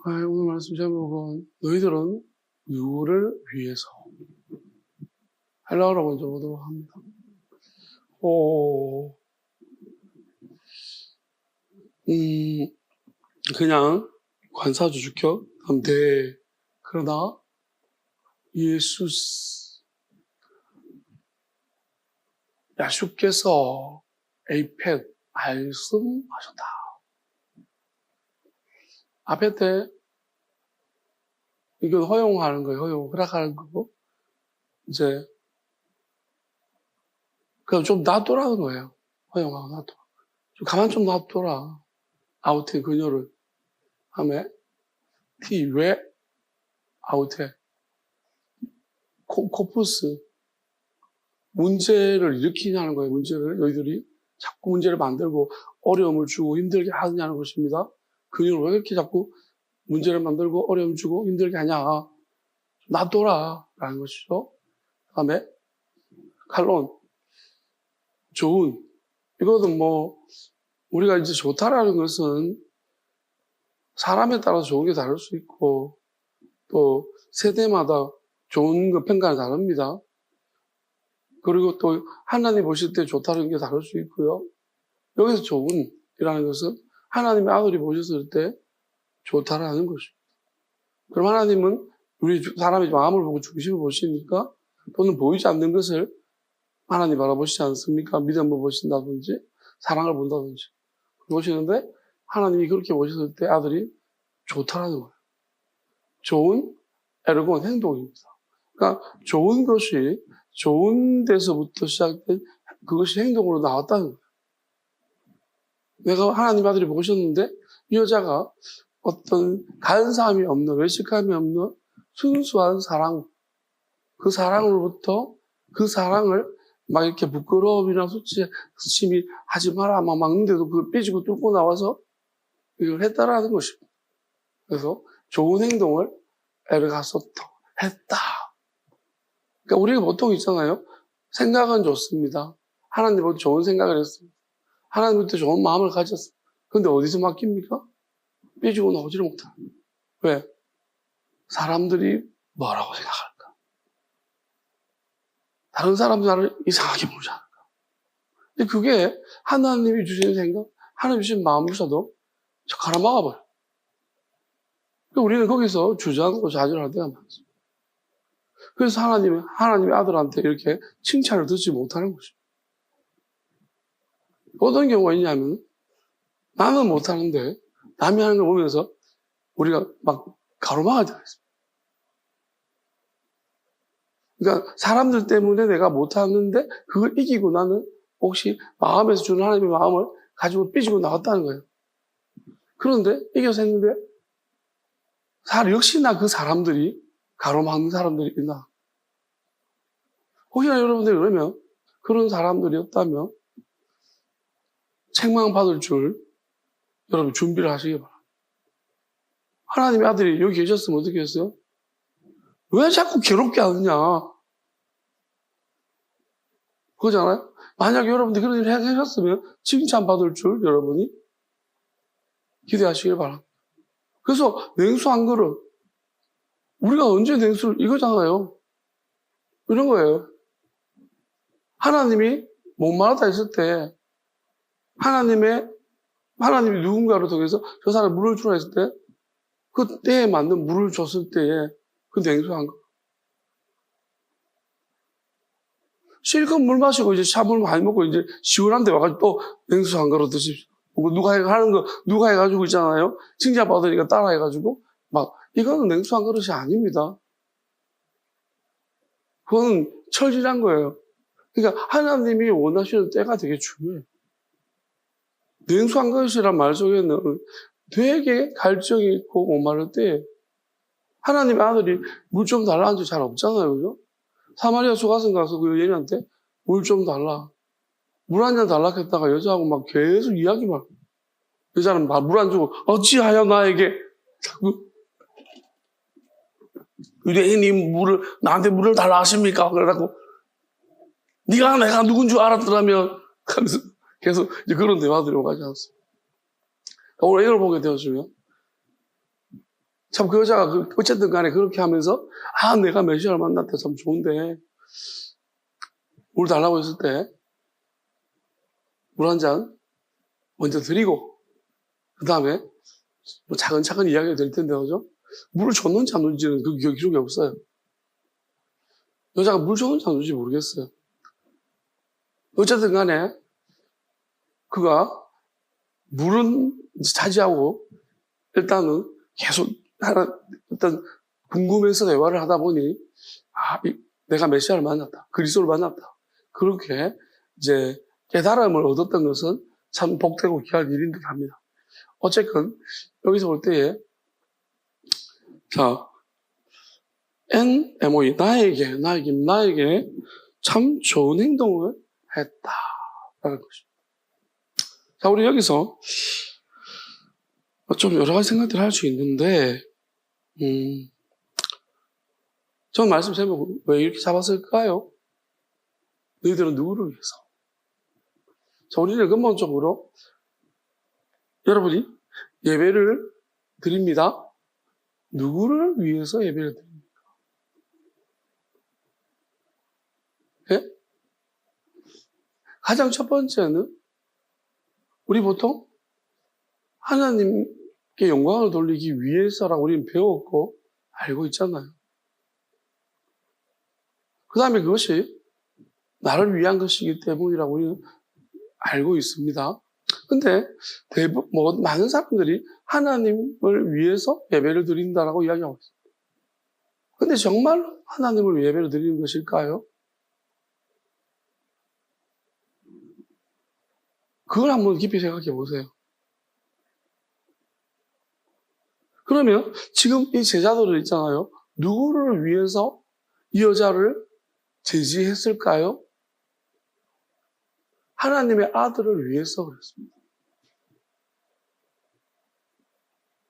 오늘 말씀 제목은 너희들은 누구를 위해서? 헬라어로 먼저 보도록 합니다. 그냥 관사주축격 네. 그러나 야수께서 에이펙 말씀하셨다. 앞에 때 이건 허용하는 거예요. 허락하는 거고 이제 그럼 좀 놔둬라는 거예요. 허용하고 놔둬. 가만 좀 놔둬라. 아우테 그녀를 하면 T 왜 아우테 코푸스 문제를 일으키냐는 거예요. 문제를 너희들이 자꾸 문제를 만들고 어려움을 주고 힘들게 하느냐는 것입니다. 그녀를 왜 그렇게 자꾸 문제를 만들고 어려움 주고 힘들게 하냐. 놔둬라 라는 것이죠. 그 다음에 칼론 좋은 이거는 우리가 이제 좋다라는 것은 사람에 따라서 좋은 게 다를 수 있고 또 세대마다 좋은 거 평가는 다릅니다. 그리고 또 하나님 보실 때 좋다는 게 다를 수 있고요. 여기서 좋은이라는 것은 하나님의 아들이 보셨을 때 좋다라는 것입니다. 그럼 하나님은 우리 사람의 마음을 보고 중심을 보시니까 또는 보이지 않는 것을 하나님 바라보시지 않습니까? 믿음을 보신다든지 사랑을 본다든지 보시는데 하나님이 그렇게 보셨을 때 아들이 좋다라는 거예요. 좋은 에르곤 행동입니다. 그러니까 좋은 것이 좋은 데서부터 시작된 그것이 행동으로 나왔다는 거예요. 내가 하나님 아들이 보셨는데 이 여자가 어떤 간사함이 없는 외식함이 없는 순수한 사랑 그 사랑으로부터 그 사랑을 막 이렇게 부끄러움이나 수치심이 하지 마라 막 막는데도 그걸 삐지고 뚫고 나와서 이걸 했다라는 것입니다. 그래서 좋은 행동을 에르가소토 했다. 그러니까 우리가 보통 있잖아요. 생각은 좋습니다. 하나님부터 좋은 생각을 했습니다. 하나님부터 좋은 마음을 가졌습니다. 그런데 어디서 맡깁니까? 삐지고 나오지를 못합니다. 왜? 사람들이 뭐라고 생각할까? 다른 사람들 나를 이상하게 보지 않을까? 근데 그게 하나님이 주시는 생각, 하나님 주신 마음조차도 가라막아버려요. 우리는 거기서 주저앉고 좌절할 때가 많습니다. 그래서 하나님의 아들한테 이렇게 칭찬을 듣지 못하는 것입니다. 어떤 경우가 있냐면, 나는 못하는데, 남이 하는 걸 보면서 우리가 막 가로막을 때가 있습니다. 그러니까 사람들 때문에 내가 못하는데, 그걸 이기고 나는 혹시 마음에서 주는 하나님의 마음을 가지고 삐지고 나왔다는 거예요. 그런데 이겨서 했는데, 역시나 그 사람들이 가로막는 사람들이 있나? 혹시나 여러분들이 그러면 그런 사람들이었다면 책망받을 줄 여러분 준비를 하시기 바랍니다. 하나님의 아들이 여기 계셨으면 어떻게 했어요? 왜 자꾸 괴롭게 하느냐? 그거잖아요? 만약 여러분들이 그런 일을 하셨으면 칭찬받을 줄 여러분이 기대하시길 바랍니다. 그래서 냉수 한 그릇 우리가 언제 냉수를 이거잖아요. 이런 거예요. 하나님이 목마르다 했을 때 하나님이 누군가를 통해서 저 사람에 물을 주라 했을 때 그 때에 맞는 물을 줬을 때에 그 냉수한 거. 실컷 물 마시고 이제 차물 많이 먹고 이제 시원한 데 와가지고 또 냉수한 거로 드십시오. 누가 해가지고 있잖아요. 칭찬받으니까 따라 해가지고 이거는 냉수한 그릇이 아닙니다. 그건 철질한 거예요. 그러니까 하나님이 원하시는 때가 되게 중요해요. 냉수한 그릇이란 말 속에는 되게 갈증이 있고 목마를 때 하나님의 아들이 물 좀 달라는 적 잘 없잖아요. 그죠? 사마리아 수가성 가서 그 여인한테 물 좀 달라. 물 한 잔 달라 했다가 여자하고 막 계속 이야기만. 여자는 물 안 주고 어찌하여 나에게 자꾸 유대인이 나한테 물을 달라 하십니까? 그래갖고 내가 누군 줄 알았더라면 하면서 계속 이제 그런 대화들이 오가지 않습니다. 오늘 이걸 보게 되었으면 참 그 여자가 어쨌든 간에 그렇게 하면서 내가 메시아를 만났다 참 좋은데 물 달라고 했을 때 물 한 잔 먼저 드리고 그 다음에 뭐 차근차근 이야기가 될 텐데 그죠? 물을 줬는지 안 줬는지는 그 기록이 없어요. 여자가 물 줬는지 안 줬는지 모르겠어요. 어쨌든 간에 그가 물은 차지하고 일단은 계속 일단 궁금해서 대화를 하다 보니 내가 메시아를 만났다. 그리스도를 만났다. 그렇게 이제 깨달음을 얻었던 것은 참 복되고 귀한 일인 듯 합니다. 어쨌든 여기서 볼 때에 자 NMOE 나에게 참 좋은 행동을 했다라는 것입니다. 자, 우리 여기서 좀 여러 가지 생각들을 할 수 있는데 전 말씀 제목 왜 이렇게 잡았을까요? 너희들은 누구를 위해서? 자, 우리는 근본적으로 여러분이 예배를 드립니다. 누구를 위해서 예배를 드립니까? 예? 가장 첫 번째는 우리 보통 하나님께 영광을 돌리기 위해서라고 우리는 배웠고 알고 있잖아요. 그 다음에 그것이 나를 위한 것이기 때문이라고 우리는 알고 있습니다. 근데 많은 사람들이 하나님을 위해서 예배를 드린다라고 이야기하고 있습니다. 근데 정말 하나님을 위해 예배를 드리는 것일까요? 그걸 한번 깊이 생각해 보세요. 그러면 지금 이 제자들을 있잖아요. 누구를 위해서 이 여자를 제지했을까요? 하나님의 아들을 위해서 그랬습니다.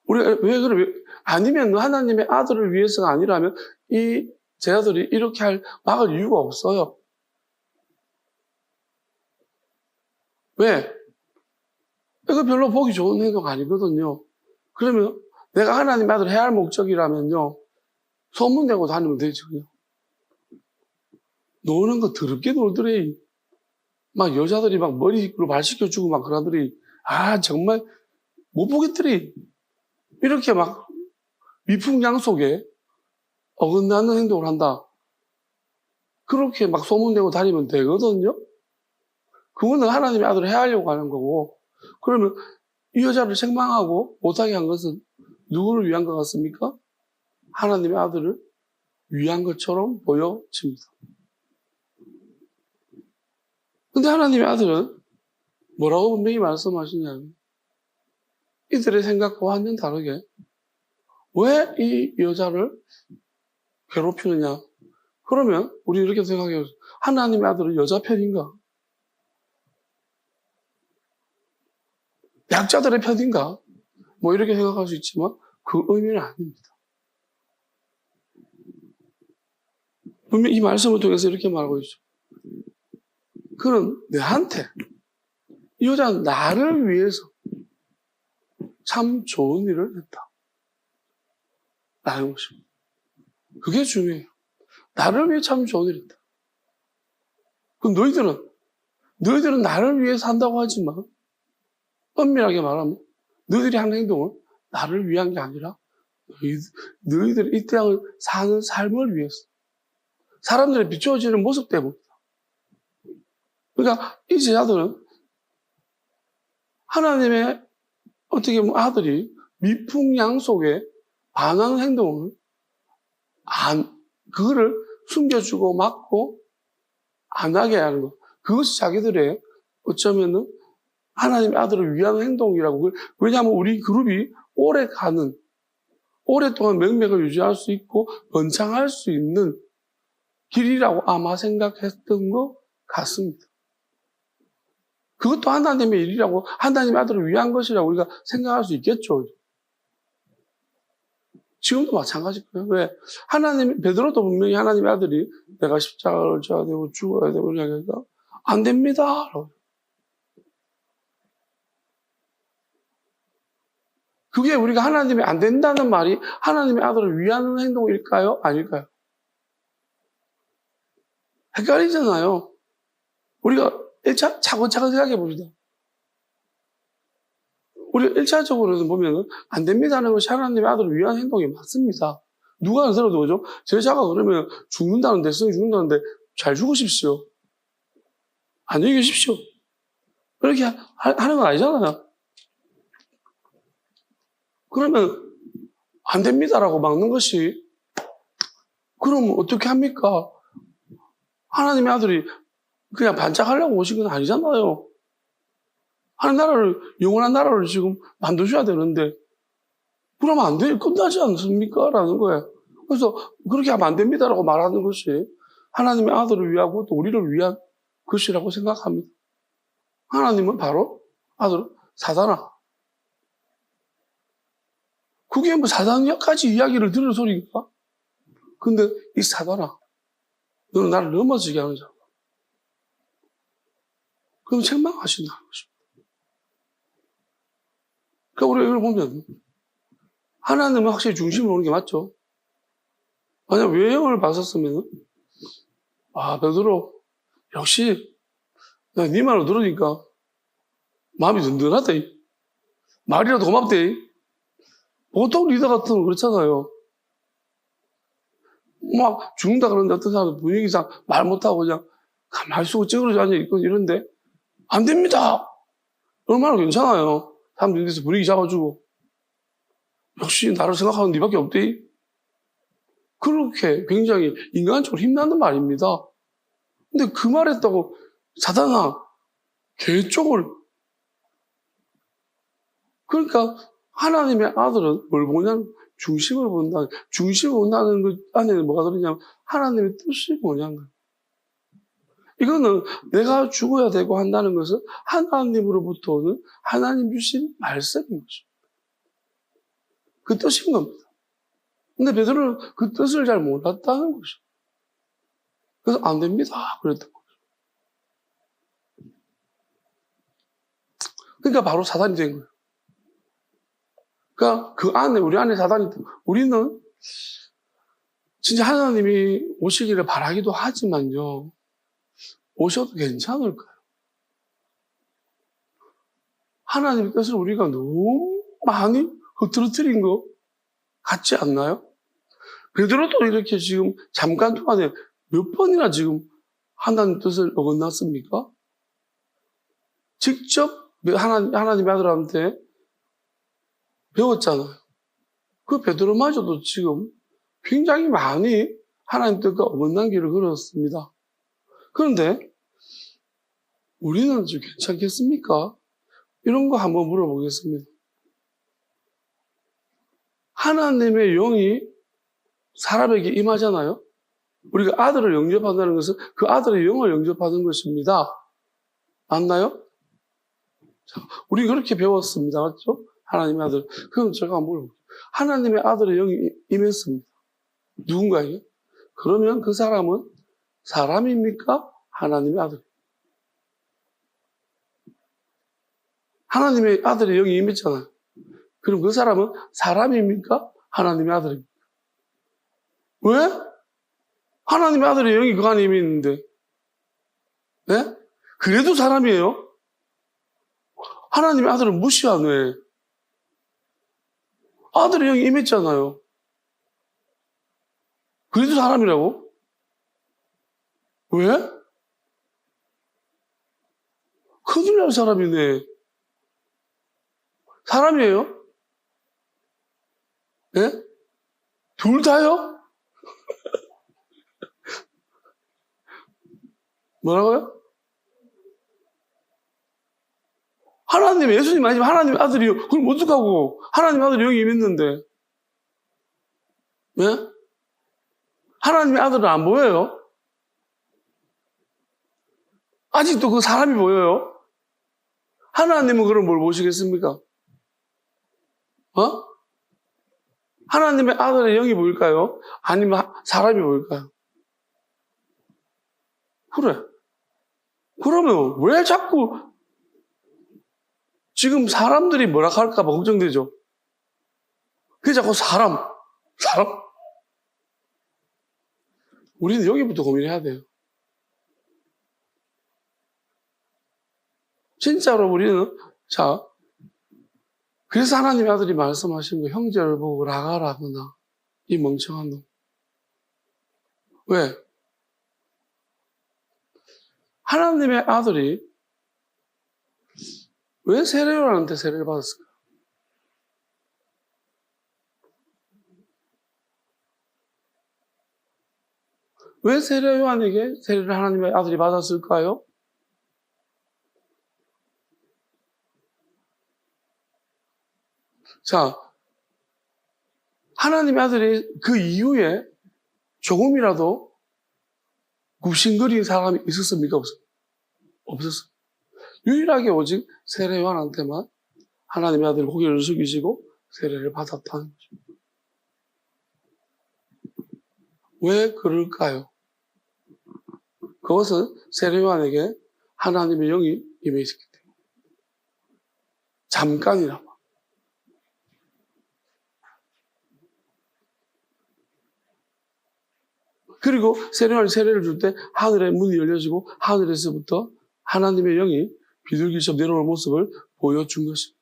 우리가 왜 그래? 아니면 하나님의 아들을 위해서가 아니라면 이 제자들이 이렇게 막을 이유가 없어요. 왜? 이거 별로 보기 좋은 행동 아니거든요. 그러면 내가 하나님의 아들을 해야 할 목적이라면요. 소문내고 다니면 되죠. 그냥. 노는 거 더럽게 놀더래. 막 여자들이 막 머리로 발 시켜주고 막 그러더니 정말 못 보겠더래. 이렇게 막 미풍양속에 어긋나는 행동을 한다. 그렇게 막 소문내고 다니면 되거든요. 그거는 하나님의 아들을 해야 하려고 하는 거고. 그러면 이 여자를 책망하고 못하게 한 것은 누구를 위한 것 같습니까? 하나님의 아들을 위한 것처럼 보여집니다. 근데 하나님의 아들은 뭐라고 분명히 말씀하시냐면 이들의 생각과 완전 다르게 왜 이 여자를 괴롭히느냐? 그러면 우리 이렇게 생각해요. 하나님의 아들은 여자 편인가? 약자들의 편인가? 뭐 이렇게 생각할 수 있지만 그 의미는 아닙니다. 분명히 이 말씀을 통해서 이렇게 말하고 있죠. 그는 내한테 이 여자는 나를 위해서 참 좋은 일을 했다. 라는 것입니다. 그게 중요해요. 나를 위해 참 좋은 일을 했다. 그럼 너희들은 나를 위해서 한다고 하지만 엄밀하게 말하면 너희들이 하는 행동은 나를 위한 게 아니라 너희들이 이 땅을 사는 삶을 위해서 사람들의 비추어지는 모습 때문이다. 그러니까 이 제자들은 하나님의 어떻게 보면 아들이 미풍양속에 반하는 행동을 그거를 숨겨주고 막고 안 하게 하는 것. 그것이 자기들의 어쩌면은 하나님의 아들을 위한 행동이라고. 왜냐하면 우리 그룹이 오랫동안 명맥을 유지할 수 있고 번창할 수 있는 길이라고 아마 생각했던 것 같습니다. 그것도 하나님의 일이라고, 하나님의 아들을 위한 것이라고 우리가 생각할 수 있겠죠. 지금도 마찬가지일 거예요. 왜? 베드로도 분명히 하나님의 아들이 내가 십자가를 져야 되고 죽어야 되고 이야기하니까 안 됩니다. 그게 우리가 하나님이 안 된다는 말이 하나님의 아들을 위하는 행동일까요? 아닐까요? 헷갈리잖아요. 우리가 1차 차근차근 생각해 봅시다. 우리가 1차적으로는 보면 안 됩니다는 것이 하나님의 아들을 위한 행동이 맞습니다. 누가 안 들어도 그죠? 제자가 그러면 죽는다는데, 성이 죽는다는데 잘 죽으십시오. 안녕히 계십시오. 그렇게 하는 건 아니잖아요. 그러면 안 됩니다라고 막는 것이 그럼 어떻게 합니까? 하나님의 아들이 그냥 반짝하려고 오신 건 아니잖아요. 하나님 나라를, 영원한 나라를 지금 만드셔야 되는데 그러면 안 돼. 끝나지 않습니까? 라는 거예요. 그래서 그렇게 하면 안 됩니다라고 말하는 것이 하나님의 아들을 위하고 또 우리를 위한 것이라고 생각합니다. 하나님은 바로 아들, 사단아. 그게 뭐 사단까지 이야기를 들을 소리인가? 근데 이 사단아, 너는 나를 넘어지게 하는 자다. 그럼 책망하신다는 것입니다. 그러니까 우리가 이걸 보면 하나님은 확실히 중심을 오는 게 맞죠. 만약 외형을 봤었으면 베드로 역시 나 네 말을 들으니까 마음이 든든하다. 말이라도 고맙다. 보통 리더 같으면 그렇잖아요. 막 죽는다 그러는데 어떤 사람은 분위기상 말 못하고 그냥 가만히 쓰고 찌그러져 앉아있고 이런데 안 됩니다. 얼마나 괜찮아요. 사람들이 돼서 분위기 잡아주고 역시 나를 생각하는 네밖에 없대. 그렇게 굉장히 인간적으로 힘나는 말입니다. 근데 그 말 했다고 사단아 개 쪽을 그러니까 하나님의 아들은 뭘 보냐면 중심을 본다. 중심을 본다는 것 안에는 뭐가 들어있냐면 하나님의 뜻이 뭐냐는 거예요. 이거는 내가 죽어야 되고 한다는 것은 하나님으로부터 오는 하나님 주신 말씀인 것입니다. 그 뜻인 겁니다. 근데 베드로는 그 뜻을 잘 몰랐다는 것이죠. 그래서 안 됩니다. 그랬던 거죠. 그러니까 바로 사단이 된 거예요. 그러니까 그 안에, 우리 안에 사단이, 우리는 진짜 하나님이 오시기를 바라기도 하지만요. 오셔도 괜찮을까요? 하나님의 뜻을 우리가 너무 많이 흐트러뜨린 거 같지 않나요? 베드로도 이렇게 지금 잠깐 동안에 몇 번이나 지금 하나님 뜻을 어긋났습니까? 직접 하나님의 아들한테 배웠잖아요. 그 베드로마저도 지금 굉장히 많이 하나님 뜻과 어긋난 길을 걸었습니다. 그런데 우리는 좀 괜찮겠습니까? 이런 거 한번 물어보겠습니다. 하나님의 영이 사람에게 임하잖아요. 우리가 아들을 영접한다는 것은 그 아들의 영을 영접하는 것입니다. 맞나요? 자, 우리 그렇게 배웠습니다. 맞죠? 하나님의 아들. 그럼 제가 한번 물어볼게요. 하나님의 아들의 영이 임했습니다. 누군가에게? 그러면 그 사람은 사람입니까? 하나님의 아들. 하나님의 아들의 영이 임했잖아요. 그럼 그 사람은 사람입니까? 하나님의 아들입니까? 왜? 하나님의 아들의 영이 그 안에 임했는데. 네? 그래도 사람이에요? 하나님의 아들을 무시한 왜? 아들의 영이 임했잖아요. 그래도 사람이라고? 왜? 큰일 날 사람이네. 사람이에요? 예? 둘 다요? 뭐라고요? 하나님, 예수님 아니면 하나님 아들이요. 그럼 어떡하고? 하나님 아들이 영이 임했는데. 예? 하나님의 아들은 안 보여요? 아직도 그 사람이 보여요? 하나님은 그럼 뭘 보시겠습니까? 하나님의 아들의 영이 보일까요? 아니면 사람이 보일까요? 그래. 그러면 왜 자꾸 지금 사람들이 뭐라 할까 봐 걱정되죠? 그게 자꾸 사람. 우리는 여기부터 고민해야 돼요. 진짜로 우리는, 자, 그래서 하나님의 아들이 말씀하신 거, 형제를 보고 라가라구나. 이 멍청한 놈. 왜? 하나님의 아들이 왜 세례요한한테 세례를 받았을까요? 왜 세례요한에게 세례를 하나님의 아들이 받았을까요? 자, 하나님의 아들이 그 이후에 조금이라도 굽신거린 사람이 있었습니까? 없었어요. 유일하게 오직 세례 요한한테만 하나님의 아들이 고개를 숙이시고 세례를 받았다는 거죠. 왜 그럴까요? 그것은 세례 요한에게 하나님의 영이 임해 있었기 때문에. 잠깐이나마. 그리고 세례 요한이 세례를 줄 때 하늘의 문이 열려지고 하늘에서부터 하나님의 영이 비둘기처럼 내려오는 모습을 보여준 것입니다.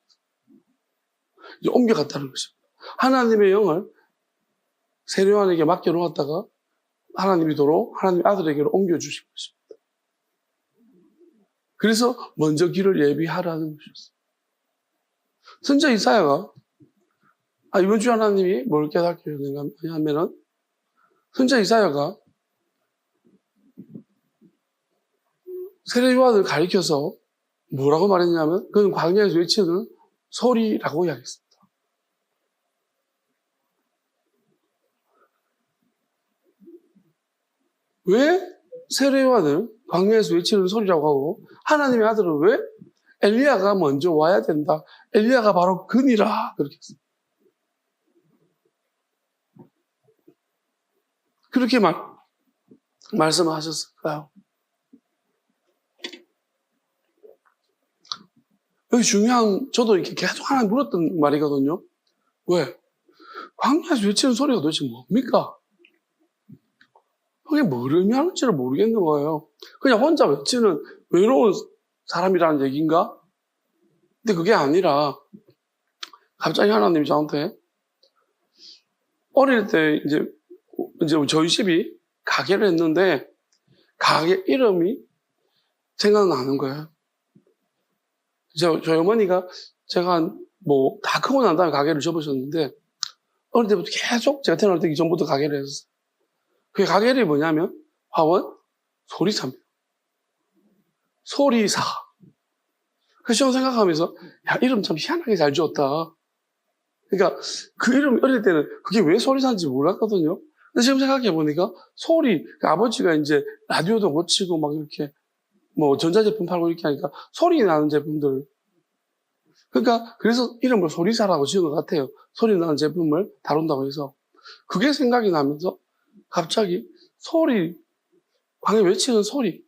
이제 옮겨갔다는 것입니다. 하나님의 영을 세례 요한에게 맡겨놓았다가 하나님이 도로 하나님의 아들에게로 옮겨주신 것입니다. 그래서 먼저 길을 예비하라는 것이었어요. 선지자 이사야가 이번 주에 하나님이 뭘 깨닫게 하냐면은 선지자 이사야가 세례 요한을 가리켜서 뭐라고 말했냐면 그는 광야에서 외치는 소리라고 이야기했습니다. 왜 세례 요한을 광야에서 외치는 소리라고 하고 하나님의 아들은 왜 엘리야가 먼저 와야 된다. 엘리야가 바로 그니라 그렇게 했습니다. 그렇게 말씀하셨을까요? 여기 중요한, 저도 이렇게 계속 하나님 물었던 말이거든요. 왜? 광야에서 외치는 소리가 도대체 뭡니까? 그게 뭘 의미하는지를 모르겠는 거예요. 그냥 혼자 외치는 외로운 사람이라는 얘기인가? 근데 그게 아니라, 갑자기 하나님이 저한테, 어릴 때 이제 저희 집이 가게를 했는데, 가게 이름이 생각나는 거예요. 저희 어머니가 제가 다 크고 난 다음에 가게를 접으셨는데, 어릴 때부터 계속 제가 태어나기 전부터 가게를 했었어요. 그 가게 이름이 뭐냐면, 화원 소리사입니다. 소리사. 그래서 저는 생각하면서, 야, 이름 참 희한하게 잘 지었다. 그러니까 그 이름 어릴 때는 그게 왜 소리사인지 몰랐거든요. 근데 지금 생각해보니까 소리, 아버지가 이제 라디오도 고치고 막 이렇게 전자제품 팔고 이렇게 하니까 소리 나는 제품들. 그러니까 그래서 이름을 소리사라고 지은 것 같아요. 소리 나는 제품을 다룬다고 해서. 그게 생각이 나면서 갑자기 소리, 광에 외치는 소리.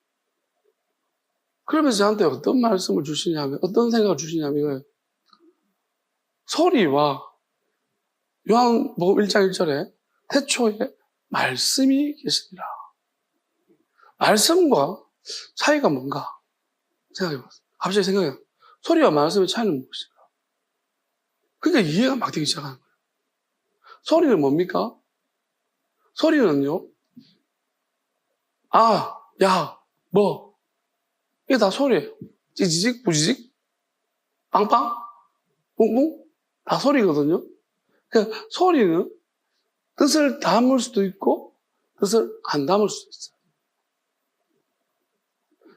그러면서 저한테 어떤 말씀을 주시냐면, 어떤 생각을 주시냐면 이거예요. 소리와 요한복음 1장 1절에 태초에 말씀이 계시니라. 말씀과 차이가 뭔가 생각해봤어요. 갑자기 생각이 나요. 소리와 말씀의 차이는 무엇일까? 그러니까 이해가 막 되기 시작하는 거예요. 소리는 뭡니까? 소리는요, 야, 이게 다 소리예요. 찌지직, 부지직, 빵빵, 뿡뿡, 다 소리거든요. 그러니까 소리는 뜻을 담을 수도 있고, 뜻을 안 담을 수도 있어요.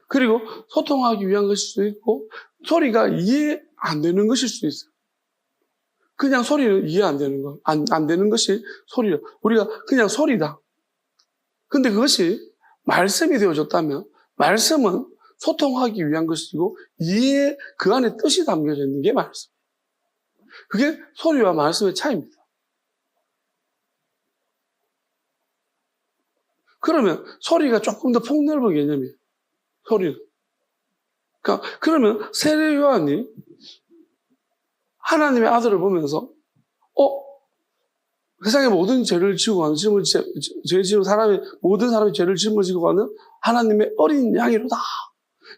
그리고 소통하기 위한 것일 수도 있고, 소리가 이해 안 되는 것일 수도 있어요. 그냥 소리는 이해 안 되는 거, 안 되는 것이 소리예요. 우리가 그냥 소리다. 근데 그것이 말씀이 되어졌다면, 말씀은 소통하기 위한 것이고, 그 안에 뜻이 담겨져 있는 게 말씀. 그게 소리와 말씀의 차이입니다. 그러면 소리가 조금 더 폭넓은 개념이에요. 소리는. 그러니까 그러면 세례 요한이 하나님의 아들을 보면서 세상의 모든 죄를 지고 가는, 죄 지은 모든 사람이 죄를 짊어지고 가는 하나님의 어린 양이로다.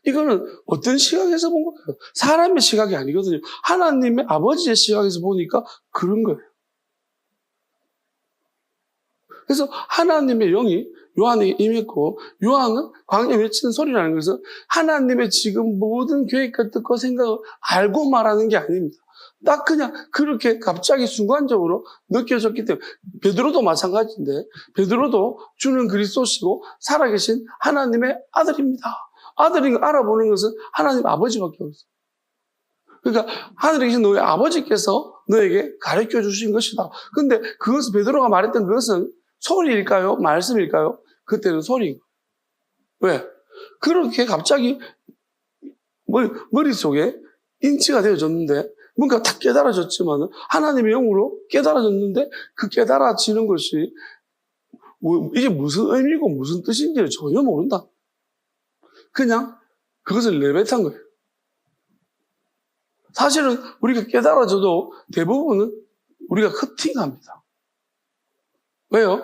이거는 어떤 시각에서 본 거예요? 사람의 시각이 아니거든요. 하나님의 아버지의 시각에서 보니까 그런 거예요. 그래서 하나님의 영이 요한에게 임했고, 요한은 광야에 외치는 소리라는 것은 하나님의 지금 모든 계획과 뜻과 생각을 알고 말하는 게 아닙니다. 딱 그냥 그렇게 갑자기 순간적으로 느껴졌기 때문에, 베드로도 마찬가지인데, 베드로도 주는 그리스도시고 살아계신 하나님의 아들입니다. 아들인 걸 알아보는 것은 하나님 아버지밖에 없어요. 그러니까 하늘에 계신 너의 아버지께서 너에게 가르쳐 주신 것이다. 근데 그것은, 베드로가 말했던 그것은 소리일까요? 말씀일까요? 그때는 소리인 거예요. 왜? 그렇게 갑자기 머릿속에 인치가 되어졌는데, 뭔가 다 깨달아졌지만, 하나님의 영으로 깨달아졌는데, 그 깨달아지는 것이 이게 무슨 의미고 무슨 뜻인지를 전혀 모른다. 그냥 그것을 내뱉은 거예요. 사실은 우리가 깨달아져도 대부분은 우리가 커팅합니다. 왜요?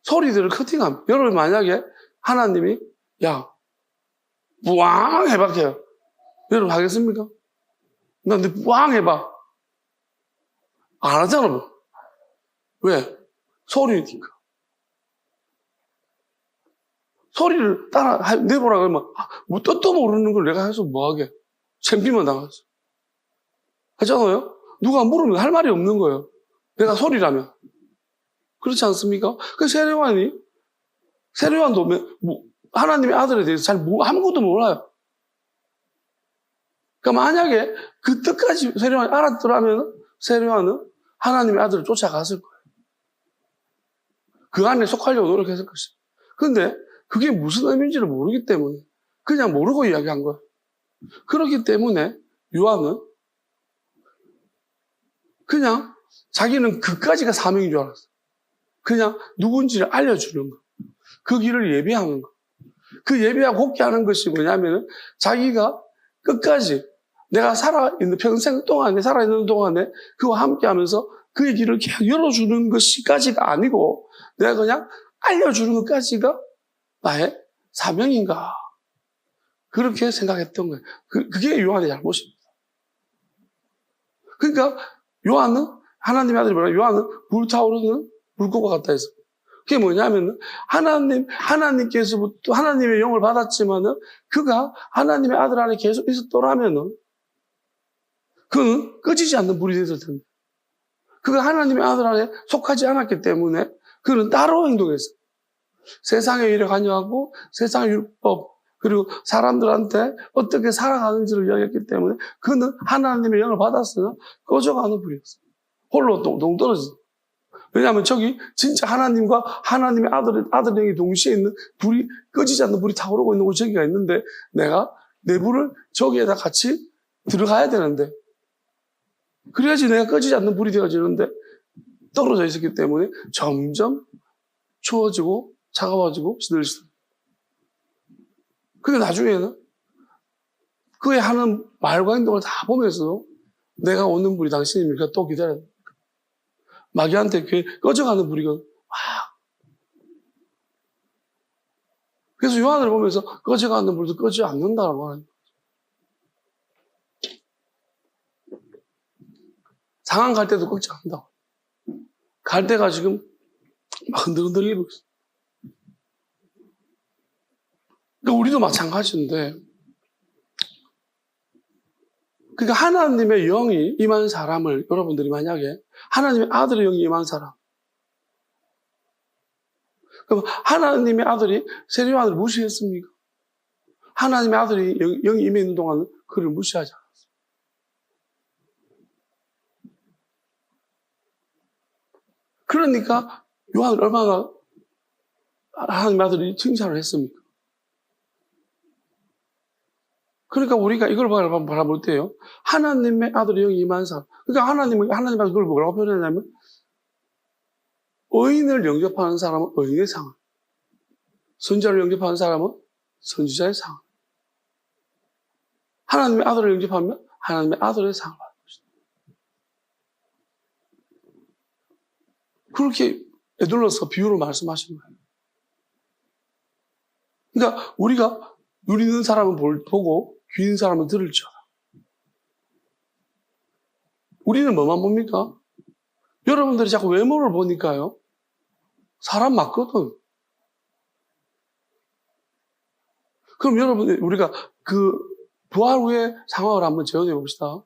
소리들을 커팅합니다. 여러분 만약에 하나님이 야 뿌앙 해봐 해요. 여러분 하겠습니까? 근데 뿌앙 해봐. 안 하잖아 뭐. 왜? 소리니까. 소리를 따라 내보라 그러면 뭐 뜻도 모르는 걸 내가 해서 뭐하게. 챔피만 당하죠. 하잖아요? 누가 물으면 할 말이 없는 거예요. 내가 소리라면. 그렇지 않습니까? 그 세례요한도 하나님의 아들에 대해서 잘 아무것도 몰라요. 그러니까 만약에 그 뜻까지 세례요한이 알았더라면 세례요한은 하나님의 아들을 쫓아갔을 거예요. 그 안에 속하려고 노력했을 것입니다. 그런데 그게 무슨 의미인지를 모르기 때문에 그냥 모르고 이야기한 거예요. 그렇기 때문에 요한은 그냥 자기는 그까지가 사명인 줄 알았어요. 그냥 누군지를 알려주는 거. 그 길을 예비하는 거. 그 예비하고 곱게 하는 것이 뭐냐면은 자기가 끝까지 내가 살아있는 평생 동안에, 살아있는 동안에 그와 함께 하면서 그의 길을 계속 열어주는 것까지가 아니고 내가 그냥 알려주는 것까지가 나의 사명인가. 그렇게 생각했던 거예요. 그게 요한의 잘못입니다. 그러니까 요한은, 하나님의 아들이 뭐라, 요한은 불타오르는 물고기 같다 해서. 그게 뭐냐면, 하나님께서부터 하나님의 영을 받았지만은, 그가 하나님의 아들 안에 계속 있었더라면은, 그는 꺼지지 않는 불이 됐을 텐데. 그가 하나님의 아들 안에 속하지 않았기 때문에, 그는 따로 행동했어요. 세상의 일에 관여하고, 세상의 율법, 그리고 사람들한테 어떻게 살아가는지를 이야기했기 때문에, 그는 하나님의 영을 받았으나, 꺼져가는 불이었어요. 홀로 동동 떨어졌어요. 왜냐하면 저기 진짜 하나님과 하나님의 아들 영이 동시에 있는 불이, 꺼지지 않는 불이 타오르고 있는 곳이 저기가 있는데 내가 내 불을 저기에다 같이 들어가야 되는데 그래야지 내가 꺼지지 않는 불이 되어지는데 떨어져 있었기 때문에 점점 추워지고 차가워지고 시들시들. 근데 나중에는 그의 하는 말과 행동을 다 보면서 내가 오는 불이 당신입니까? 또 기다려야 돼. 마귀한테 꺼져가는 불이거든. 그래서 요한을 보면서 꺼져가는 불도 꺼지지 않는다라고 하는 거예요. 상황 갈 때도 꺼지지 않는다. 갈 때가 지금 막 흔들흔들리고 있어. 그러니까 우리도 마찬가지인데, 그러니까 하나님의 영이 임한 사람을 여러분들이 만약에 하나님의 아들의 영이 임한 사람, 그럼 하나님의 아들이 세례요한을 무시했습니까? 하나님의 아들이 영이 임해 있는 동안은 그를 무시하지 않았어요. 그러니까 요한을 얼마나 하나님의 아들이 칭찬을 했습니까? 그러니까 우리가 이걸 바라볼 때요, 하나님의 아들의 영이 임한 사람. 그러니까 하나님의 아들이 그걸 뭐라고 표현하냐면, 의인을 영접하는 사람은 의인의 상을, 선지자를 영접하는 사람은 선지자의 상을, 하나님의 아들을 영접하면 하나님의 아들의 상을 받는 것이다. 그렇게 애둘러서 비유로 말씀하시는 거예요. 그러니까 우리가 눈 있는 사람은 보고 귀 있는 사람은 들을지어다. 우리는 뭐만 봅니까? 여러분들이 자꾸 외모를 보니까요. 사람 맞거든. 그럼 여러분, 우리가 그 부활 후의 상황을 한번 재현해 봅시다.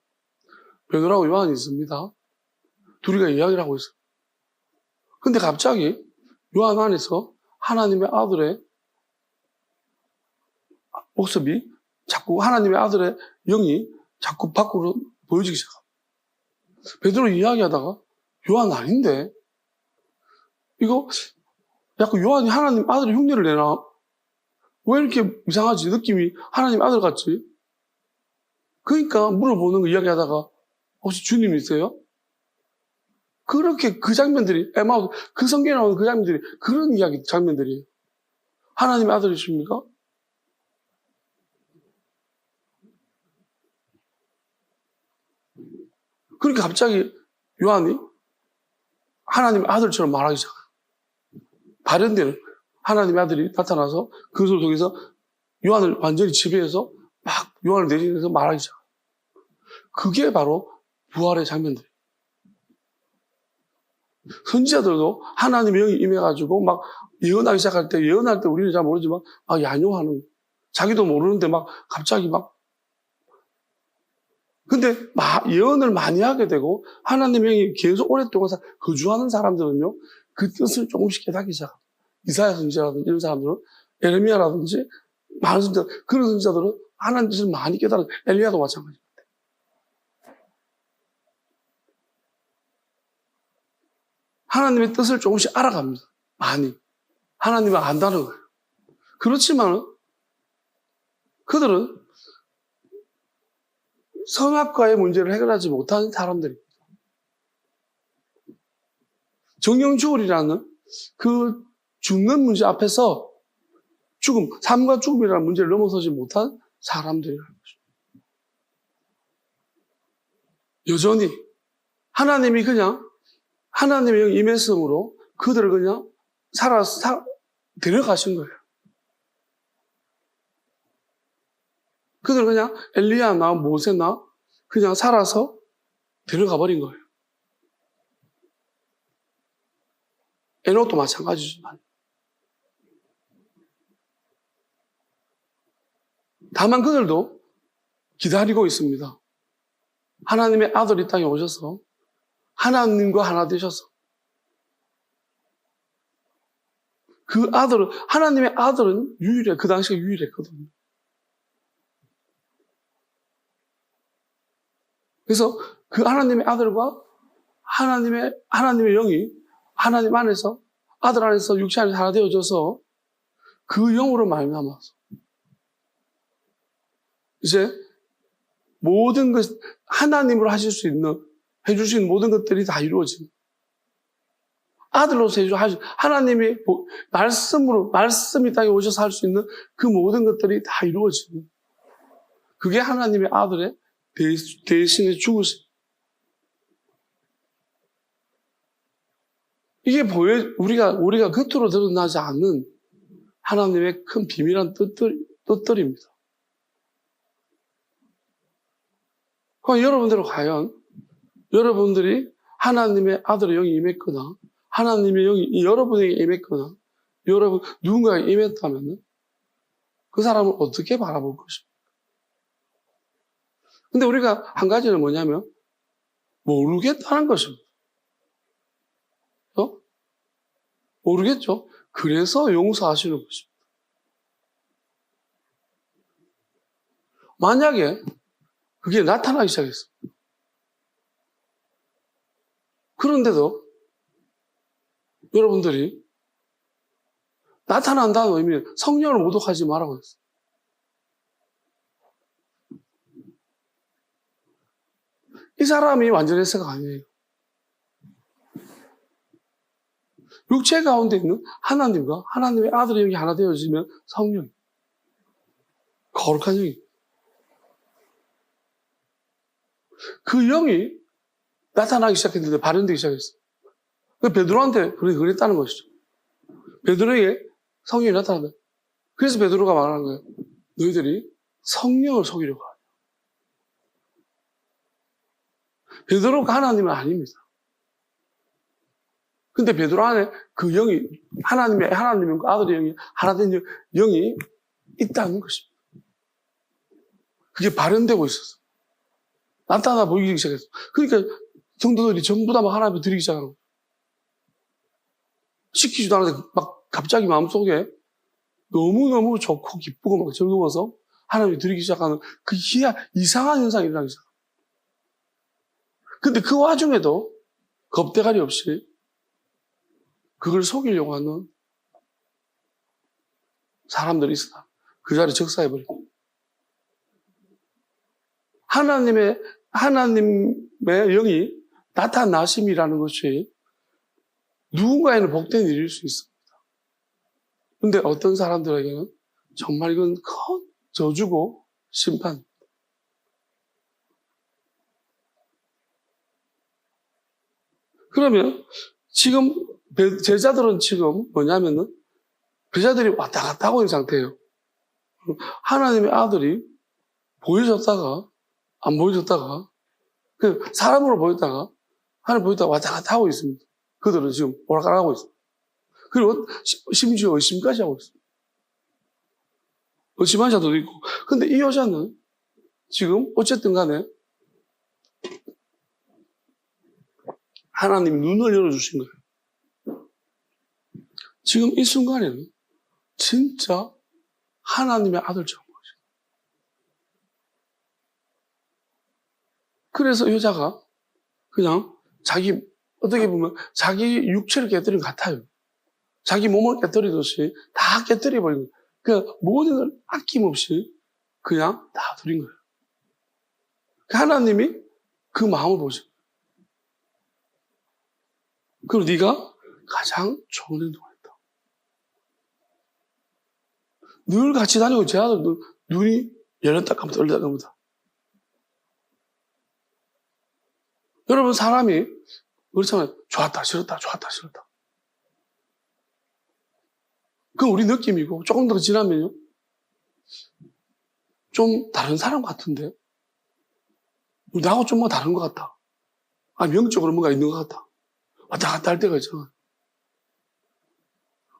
베드로하고 요한이 있습니다. 둘이가 이야기를 하고 있어요. 근데 갑자기 요한 안에서 하나님의 아들의 모습이 자꾸 하나님의 아들의 영이 자꾸 밖으로 보여지기 시작합니다. 베드로 이야기하다가 요한 아닌데? 이거 약간 요한이 하나님 아들의 흉내를 내나? 왜 이렇게 이상하지? 느낌이 하나님 아들 같지? 그러니까 물어보는 거 이야기하다가 혹시 주님이세요? 그렇게 그 장면들이 에마우스 그 성경에 나오는 그 장면들이 그런 이야기 장면들이에요. 하나님의 아들이십니까? 그러니까 갑자기 요한이 하나님의 아들처럼 말하기 시작해요. 발현되는 하나님의 아들이 나타나서 그것을 통해서 요한을 완전히 지배해서 막 요한을 내리면서 말하기 시작해요. 그게 바로 부활의 장면들이에요. 선지자들도 하나님의 영이 임해가지고 막 예언하기 시작할 때, 예언할 때 우리는 잘 모르지만 막 양요하는, 자기도 모르는데 막 갑자기 막 근데 예언을 많이 하게 되고 하나님의 영이 계속 오랫동안 거주하는 사람들은요, 그 뜻을 조금씩 깨닫기 시작합니다. 이사야 선지자라든지 이런 사람들은, 에레미야라든지 많은 선지자, 그런 선지자들은 하나님 뜻을 많이 깨달은, 엘리야도 마찬가지입니다. 하나님의 뜻을 조금씩 알아갑니다. 많이. 하나님을 안다는 거예요. 그렇지만 그들은 성악과의 문제를 해결하지 못하는 사람들입니다. 정령주울이라는 그 죽는 문제 앞에서 삶과 죽음이라는 문제를 넘어서지 못한 사람들이라는 것입니다. 여전히 하나님이 그냥 하나님의 영이 임했으므로 그들을 그냥 데려가신 거예요. 그들을 그냥 엘리야나 모세나 그냥 살아서 데려가 버린 거예요. 에녹도 마찬가지지만. 다만 그들도 기다리고 있습니다. 하나님의 아들이 땅에 오셔서 하나님과 하나 되셔서 그 아들은, 하나님의 아들은 그 당시에 유일했거든요. 그래서 그 하나님의 아들과 하나님의 영이 하나님 안에서, 아들 안에서 육체 안에서 하나 되어져서 그 영으로 말미암아서 이제 모든 것, 하나님으로 해줄 수 있는 모든 것들이 다 이루어집니다. 아들로서 하나님이 말씀이 땅에 오셔서 할 수 있는 그 모든 것들이 다 이루어집니다. 그게 하나님의 아들의 대신에 죽으심. 이게 우리가 겉으로 드러나지 않는 하나님의 큰 비밀한 뜻들입니다. 그럼 여러분들이 하나님의 아들의 영이 임했거나, 하나님의 영이 여러분에게 임했거나, 누군가에게 임했다면, 그 사람을 어떻게 바라볼 것입니까? 근데 우리가 한 가지는 뭐냐면, 모르겠다는 것입니다. 모르겠죠? 그래서 용서하시는 것입니다. 만약에 그게 나타나기 시작했어요. 그런데도 여러분들이 나타난다는 의미는 성령을 모독하지 말라고 했어요. 이 사람이 완전했어가 아니에요. 육체 가운데 있는 하나님과 하나님의 아들의 영이 하나 되어지면 성령, 거룩한 영이, 그 영이 나타나기 시작했는데 발현되기 시작했어요. 베드로한테 그랬다는 것이죠. 베드로에게 성령이 나타난다. 그래서 베드로가 말하는 거예요. 너희들이 성령을 속이려고 하냐. 베드로가 하나님은 아닙니다. 근데 베드로 안에 그 영이, 하나님의 아들의 영이, 하나 된 영이 있다는 것입니다. 그게 발현되고 있었어. 나타나 보이기 시작했어. 그러니까 성도들이 전부 다 막 하나님을 드리기 시작하는 거예요. 시키지도 않는데 막 갑자기 마음속에 너무너무 좋고 기쁘고 막 즐거워서 하나님을 드리기 시작하는 그 이상한 현상이 일어나기 시작합니다. 근데 그 와중에도 겁대가리 없이 그걸 속이려고 하는 사람들이 있었다. 그 자리에 적사해버리고. 하나님의 영이 나타나심이라는 것이 누군가에는 복된 일일 수 있습니다. 근데 어떤 사람들에게는 정말 이건 큰 저주고 심판. 그러면 지금 제자들은 지금 뭐냐면은 제자들이 왔다 갔다 하고 있는 상태예요. 하나님의 아들이 보여줬다가 안 보여줬다가 사람으로 보였다가 하나님 보였다가 왔다 갔다 하고 있습니다. 그들은 지금 오락가락하고 있습니다. 그리고 심지어 의심까지 하고 있습니다. 의심한 자도 있고. 근데 이 여자는 지금 어쨌든 간에 하나님 눈을 열어주신 거예요. 지금 이 순간에는 진짜 하나님의 아들처럼 보여요. 그래서 여자가 그냥 어떻게 보면 자기 육체를 깨뜨린 것 같아요. 자기 몸을 깨뜨리듯이 다 깨뜨려버린 거예요. 그러니까 모든 걸 아낌없이 그냥 다 드린 거예요. 하나님이 그 마음을 보셔. 그리고 네가 가장 좋은 행동을 했다. 늘 같이 다니고 제 아들 눈이 열렸다 감다 열렸다 감다. 여러분 사람이 그렇잖아요. 좋았다 싫었다 좋았다 싫었다. 그건 우리 느낌이고 조금 더 지나면요. 좀 다른 사람 같은데 나하고 좀 뭐 다른 것 같다. 영적으로 뭔가 있는 것 같다. 왔다 갔다 할 때가 있잖아.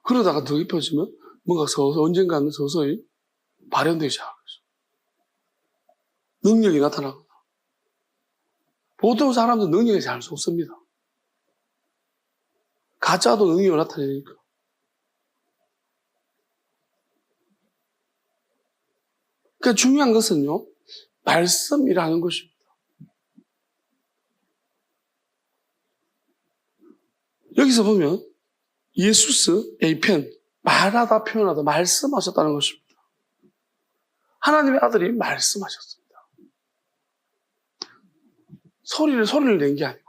그러다가 더 깊어지면 뭔가 언젠가는 서서히 발현되기 시작하죠. 능력이 나타나거나. 보통 사람들은 능력이 잘 수 없습니다. 가짜도 능력을 나타내니까. 그러니까 중요한 것은요, 말씀이라는 것입니다. 여기서 보면 예수스, 에이펜, 말하다 표현하다 말씀하셨다는 것입니다. 하나님의 아들이 말씀하셨습니다. 소리를 낸 게 아니고요.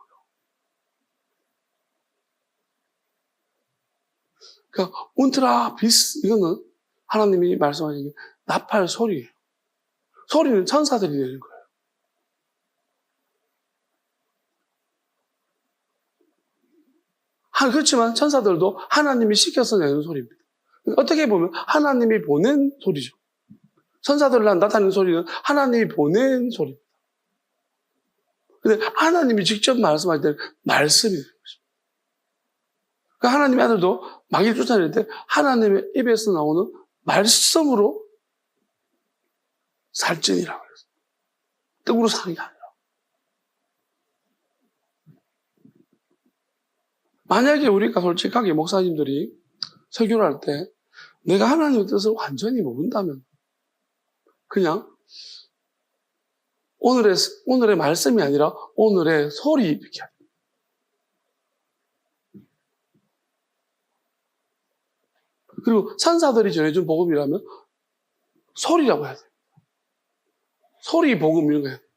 그러니까 운트라 비스 이거는 하나님이 말씀하신 게 나팔 소리예요. 소리는 천사들이 내는 거예요. 그렇지만 천사들도 하나님이 시켜서 내는 소리입니다. 어떻게 보면 하나님이 보낸 소리죠. 천사들을 나타내는 소리는 하나님이 보낸 소리입니다. 근데 하나님이 직접 말씀할 때는 말씀이 되는 것입니다. 그러니까 하나님의 아들도 마귀를 쫓아낼 때 하나님의 입에서 나오는 말씀으로 살찐이라고 해요. 떡으로 사는 게 아니라. 만약에 우리가 솔직하게 목사님들이 설교를 할 때 내가 하나님의 뜻을 완전히 모른다면 그냥 오늘의 말씀이 아니라 오늘의 소리 이렇게 합니다. 그리고 천사들이 전해준 복음이라면 소리라고 해야 돼요. 소리 복음 이런 거 해야 돼요.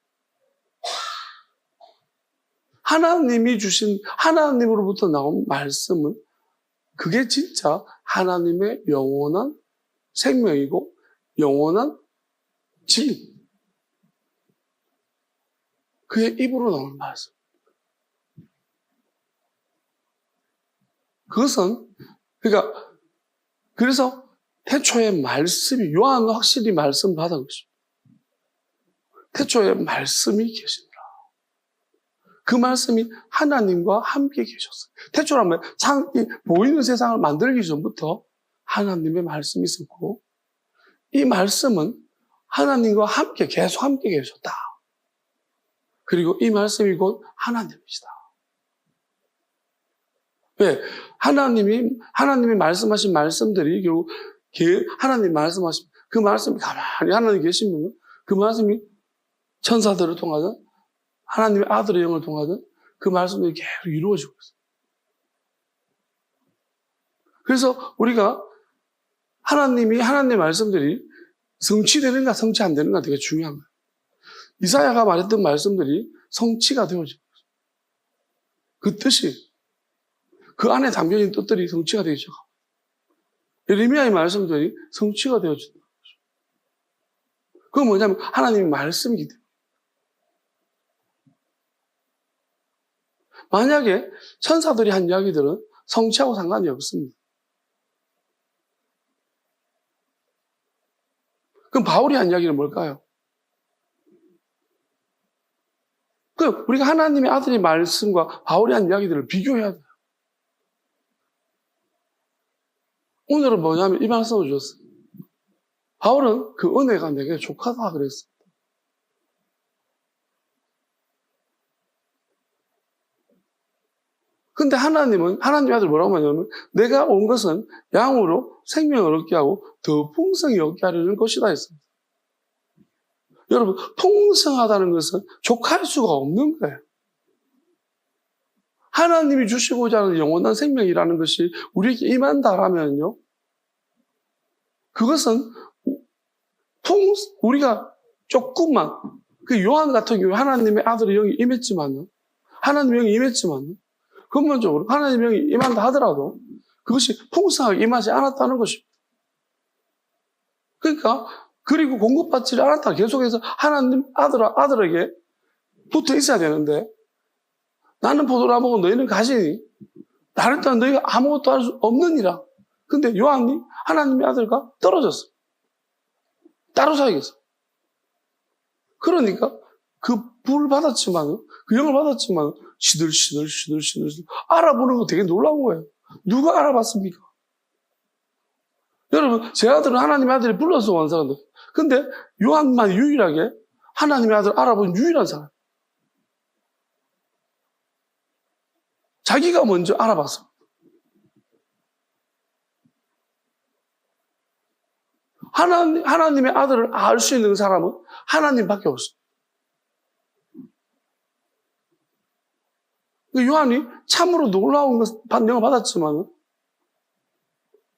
하나님이 주신 하나님으로부터 나온 말씀은 그게 진짜 하나님의 영원한 생명이고 영원한 진리. 그의 입으로 나오는 말씀. 그것은, 그래서 태초에 말씀이, 요한은 확실히 말씀 받은 것입니다. 태초에 말씀이 계시더라. 그 말씀이 하나님과 함께 계셨어요. 태초라면 보이는 세상을 만들기 전부터 하나님의 말씀이 있었고, 이 말씀은 하나님과 함께, 계속 함께 계셨다. 그리고 이 말씀이 곧 하나님이시다. 왜? 하나님이 말씀하신 말씀들이 결국 하나님 말씀하신 그 말씀이 가만히 하나님 계시면 그 말씀이 천사들을 통하든 하나님의 아들의 영을 통하든 그 말씀이 계속 이루어지고 있어요. 그래서 우리가 하나님의 말씀들이 성취되는가 성취 안 되는가 되게 중요한 거예요. 이사야가 말했던 말씀들이 성취가 되어지고 있어요. 그 뜻이, 그 안에 담겨있는 뜻들이 성취가 되기 시작합니다. 예레미야의 말씀들이 성취가 되어진다. 그건 뭐냐면 하나님의 말씀이기 때문에. 만약에 천사들이 한 이야기들은 성취하고 상관이 없습니다. 그럼 바울이 한 이야기는 뭘까요? 우리가 하나님의 아들의 말씀과 바울이 한 이야기들을 비교해야 돼요. 오늘은 뭐냐면 이 말씀을 주셨어요. 바울은 그 은혜가 내게 족하다 그랬어요. 근데 하나님은, 하나님의 아들 뭐라고 하냐면, 내가 온 것은 양으로 생명을 얻게 하고 더 풍성히 얻게 하려는 것이다 했습니다. 여러분, 풍성하다는 것은 족할 수가 없는 거예요. 하나님이 주시고자 하는 영원한 생명이라는 것이 우리에게 임한다라면요, 그것은 우리가 조금만, 그 요한 같은 경우 하나님의 아들의 영이 임했지만은, 하나님의 영이 임했지만은, 근본적으로 하나님의 영이 임한다 하더라도 그것이 풍성하게 임하지 않았다는 것입니다. 그러니까, 그리고 공급받지 않았다. 계속해서 하나님 아들에게 붙어 있어야 되는데, 나는 포도나무고 너희는 가시니, 나를 떠나 너희가 아무것도 할 수 없느니라. 근데 요한이 하나님의 아들과 떨어졌어. 따로 살겠어. 그러니까 그 불을 받았지만, 그 영을 받았지만, 시들시들 알아보는 거 되게 놀라운 거예요. 누가 알아봤습니까? 여러분, 제 아들은 하나님의 아들이 불러서 온 사람들. 근데 요한만 유일하게 하나님의 아들 알아본 유일한 사람. 자기가 먼저 알아봤어. 하나님의 아들을 알 수 있는 사람은 하나님밖에 없어. 요한이 참으로 놀라운 영을 받았지만,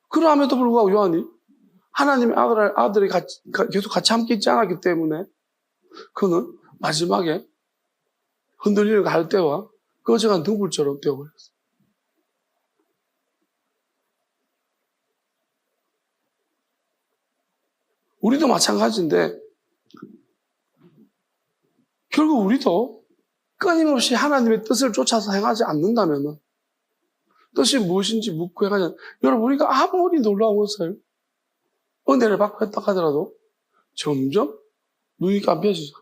그럼에도 불구하고 요한이 하나님의 아들이 계속 같이 함께 있지 않았기 때문에, 그는 마지막에 흔들리는 갈대와 꺼져간 등불처럼 되어버렸어. 우리도 마찬가지인데, 결국 우리도 끊임없이 하나님의 뜻을 쫓아서 행하지 않는다면, 뜻이 무엇인지 묻고 행하지 여러분, 우리가 아무리 놀라운 것을 은혜를 받고 했다 하더라도 점점 눈이 감겨지죠.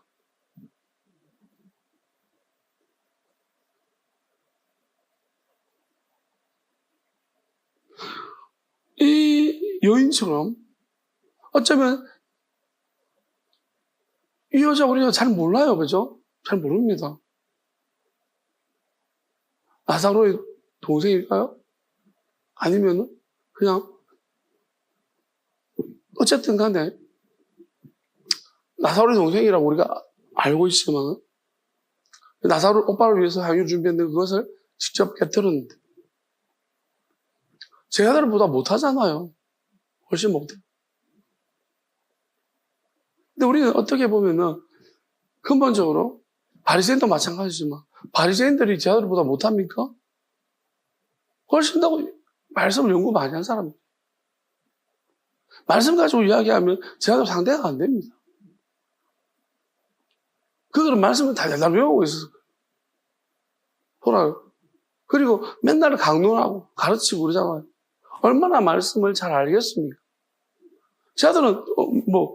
이 여인처럼 어쩌면 이 여자 우리가 잘 몰라요. 그죠? 잘 모릅니다. 나사로의 동생일까요? 아니면 그냥 어쨌든 간에 나사로의 동생이라고 우리가 알고 있지만 나사로 오빠를 위해서 향유 준비했는데 그것을 직접 깨뜨렸는데 제 아들보다 못하잖아요. 훨씬 못해. 근데 우리는 어떻게 보면은 근본적으로 바리새인도 마찬가지지만 바리새인들이 제 아들보다 못합니까? 훨씬 더 말씀을 연구 많이 한 사람입니다. 말씀 가지고 이야기하면 제 아들 상대가 안 됩니다. 그들은 말씀을 다 외우고 있었어요. 그리고 맨날 강론하고 가르치고 그러잖아요. 얼마나 말씀을 잘 알겠습니까? 제 아들은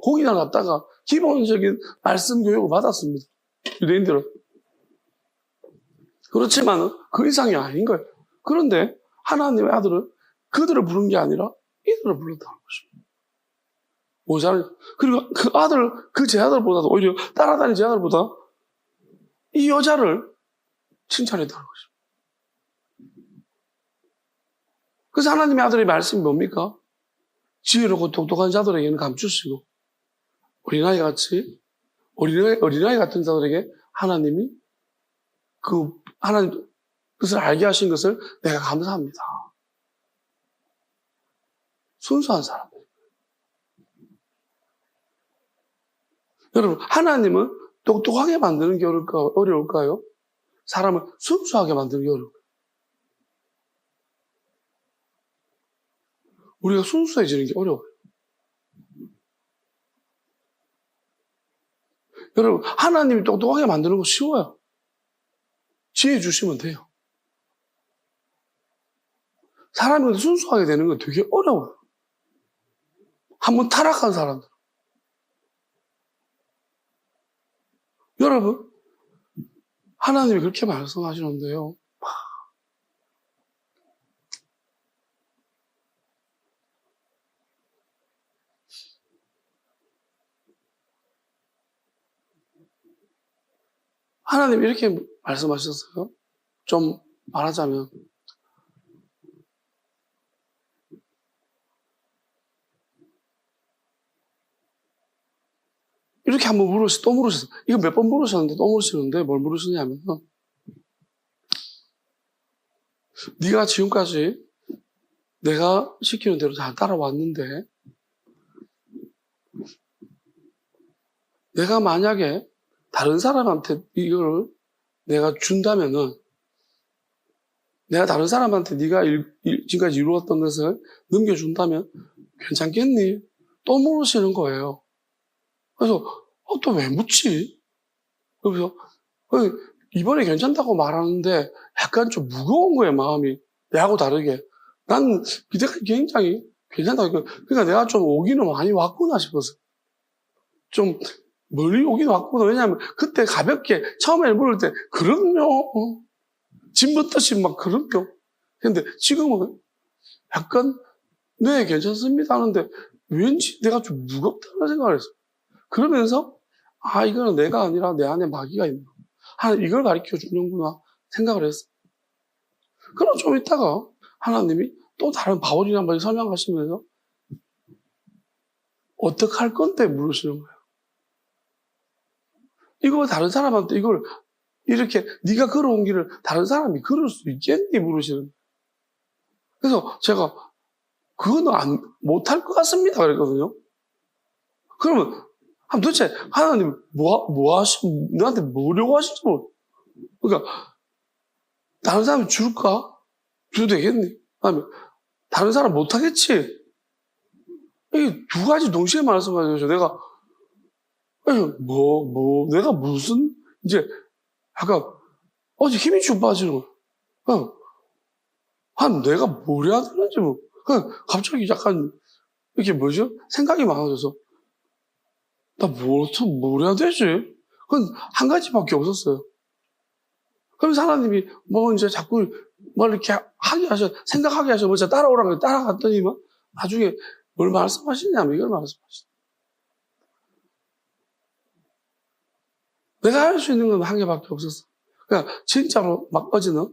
고기나 갖다가 기본적인 말씀 교육을 받았습니다. 유대인들은. 그렇지만 그 이상이 아닌 거예요. 그런데 하나님의 아들은 그들을 부른 게 아니라 이들을 불렀다는 것입니다. 모자를. 그리고 제 아들보다도 오히려 따라다니는 제 아들보다 이 여자를 칭찬했다는 것입니다. 그래서 하나님의 아들의 말씀이 뭡니까? 지혜롭고 똑똑한 자들에게는 감추시고 어린아이 같은 자들에게 하나님이 하나님 그것을 알게 하신 것을 내가 감사합니다. 순수한 사람. 여러분, 하나님은 똑똑하게 만드는 게 어려울까요? 사람을 순수하게 만드는 게 어려울까요? 우리가 순수해지는 게 어려워요. 여러분, 하나님이 똑똑하게 만드는 거 쉬워요. 지혜 주시면 돼요. 사람이 순수하게 되는 건 되게 어려워요. 한번 타락한 사람들. 여러분, 하나님이 그렇게 말씀하시는데요. 하나님이 이렇게 말씀하셨어요. 좀 말하자면 이렇게 한번 또 물으셨어요. 이거 몇 번 물으셨는데 또 물으시는데 뭘 물으시냐면 네가 지금까지 내가 시키는 대로 잘 따라왔는데 내가 만약에 다른 사람한테 이걸 내가 준다면은 내가 다른 사람한테 네가 지금까지 이루었던 것을 넘겨준다면 괜찮겠니? 또 물으시는 거예요. 그래서 또 왜 묻지? 그래서 이번에 괜찮다고 말하는데 약간 좀 무거운 거예요, 마음이. 내하고 다르게. 난 이때까지 굉장히 괜찮다고. 그러니까 내가 좀 오기는 많이 왔구나 싶어서. 좀 멀리 오긴 왔구나. 왜냐하면 그때 가볍게 처음에 물을 때 그럼요. 짐 벗듯이 막 그럼요. 근데 지금은 약간 네 괜찮습니다 하는데 왠지 내가 좀 무겁다는 생각을 했어요. 그러면서 이거는 내가 아니라 내 안에 마귀가 있는 거. 하나님 이걸 가르쳐 주는구나 생각을 했어요. 그럼 좀 있다가 하나님이 또 다른 바울이란 말을 설명하시면서 어떻게 할 건데 물으시는 거예요. 이거 다른 사람한테 이걸 이렇게 네가 걸어온 길을 다른 사람이 걸을 수 있겠니 물으시는 거예요. 그래서 제가 그거는 못할 것 같습니다 그랬거든요. 그러면 도대체 하나님 너한테 뭐려고 하시지 뭐. 그러니까 다른 사람이 줄까? 줘도 되겠니? 아니면 다른 사람 못하겠지? 이 두 가지 동시에 말씀하셔서 내가 내가 무슨 이제 약간 어제 힘이 쭉 빠지는 거야. 내가 뭘 해야 되는지 뭐. 갑자기 약간 이렇게 생각이 많아져서 나 뭘 해야 되지? 그건 한 가지밖에 없었어요. 그래서 하나님이 이제 자꾸 이렇게 생각하게 하셔. 제가 따라오라고 따라갔더니만 나중에 뭘 말씀하시냐면 이걸 말씀하시죠. 내가 할 수 있는 건 한 개밖에 없었어. 그러니까 진짜로 막 어제는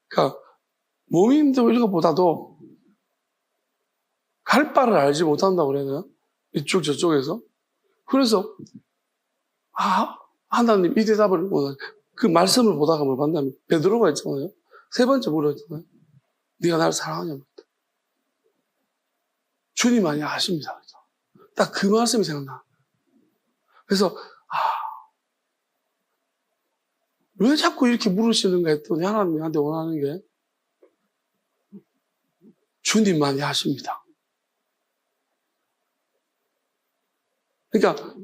그러니까 몸이 힘들고 이런 것보다도 갈 바를 알지 못한다고 그래야 되나? 이쪽 저쪽에서. 그래서 하나님 이 대답을 그 말씀을 보다가 뭘 봤냐면 베드로가 있잖아요. 세 번째 물었잖아요. 네가 나를 사랑하냐고. 주님만이 아십니다. 딱 그 말씀이 생각나. 그래서 왜 자꾸 이렇게 물으시는가 했더니 하나님한테 원하는 게 주님만이 아십니다. 그러니까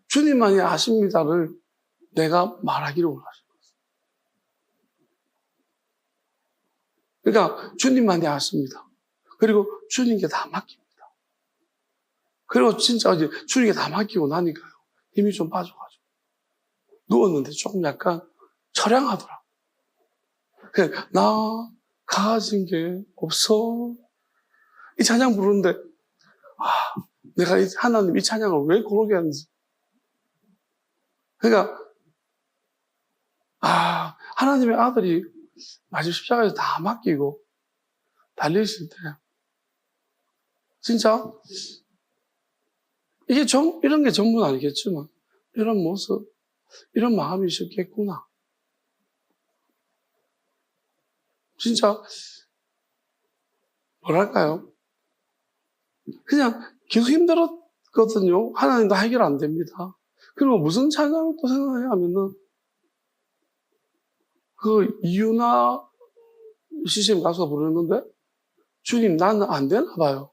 주님만이 아십니다를 내가 말하기를 원하시는 거예요. 그러니까 주님만이 아십니다. 그리고 주님께 다 맡깁니다. 그리고 진짜 이제 주님께 다 맡기고 나니까요. 힘이 좀 빠져가지고. 누웠는데 조금 약간 처량하더라. 나 가진 게 없어. 이 찬양 부르는데, 내가 하나님 이 찬양을 왜 고르게 하는지. 그러니까, 하나님의 아들이 마지막 십자가에서 다 맡기고 달리실 때, 진짜, 이게 이런 게 전부는 아니겠지만, 이런 모습, 이런 마음이 있었겠구나. 진짜, 뭐랄까요? 그냥 계속 힘들었거든요. 하나님도 해결 안 됩니다. 그리고 무슨 찬양을 또 생각해야 하면은, 이유나 CCM 가수가 부르는데, 주님, 나는 안 되나 봐요.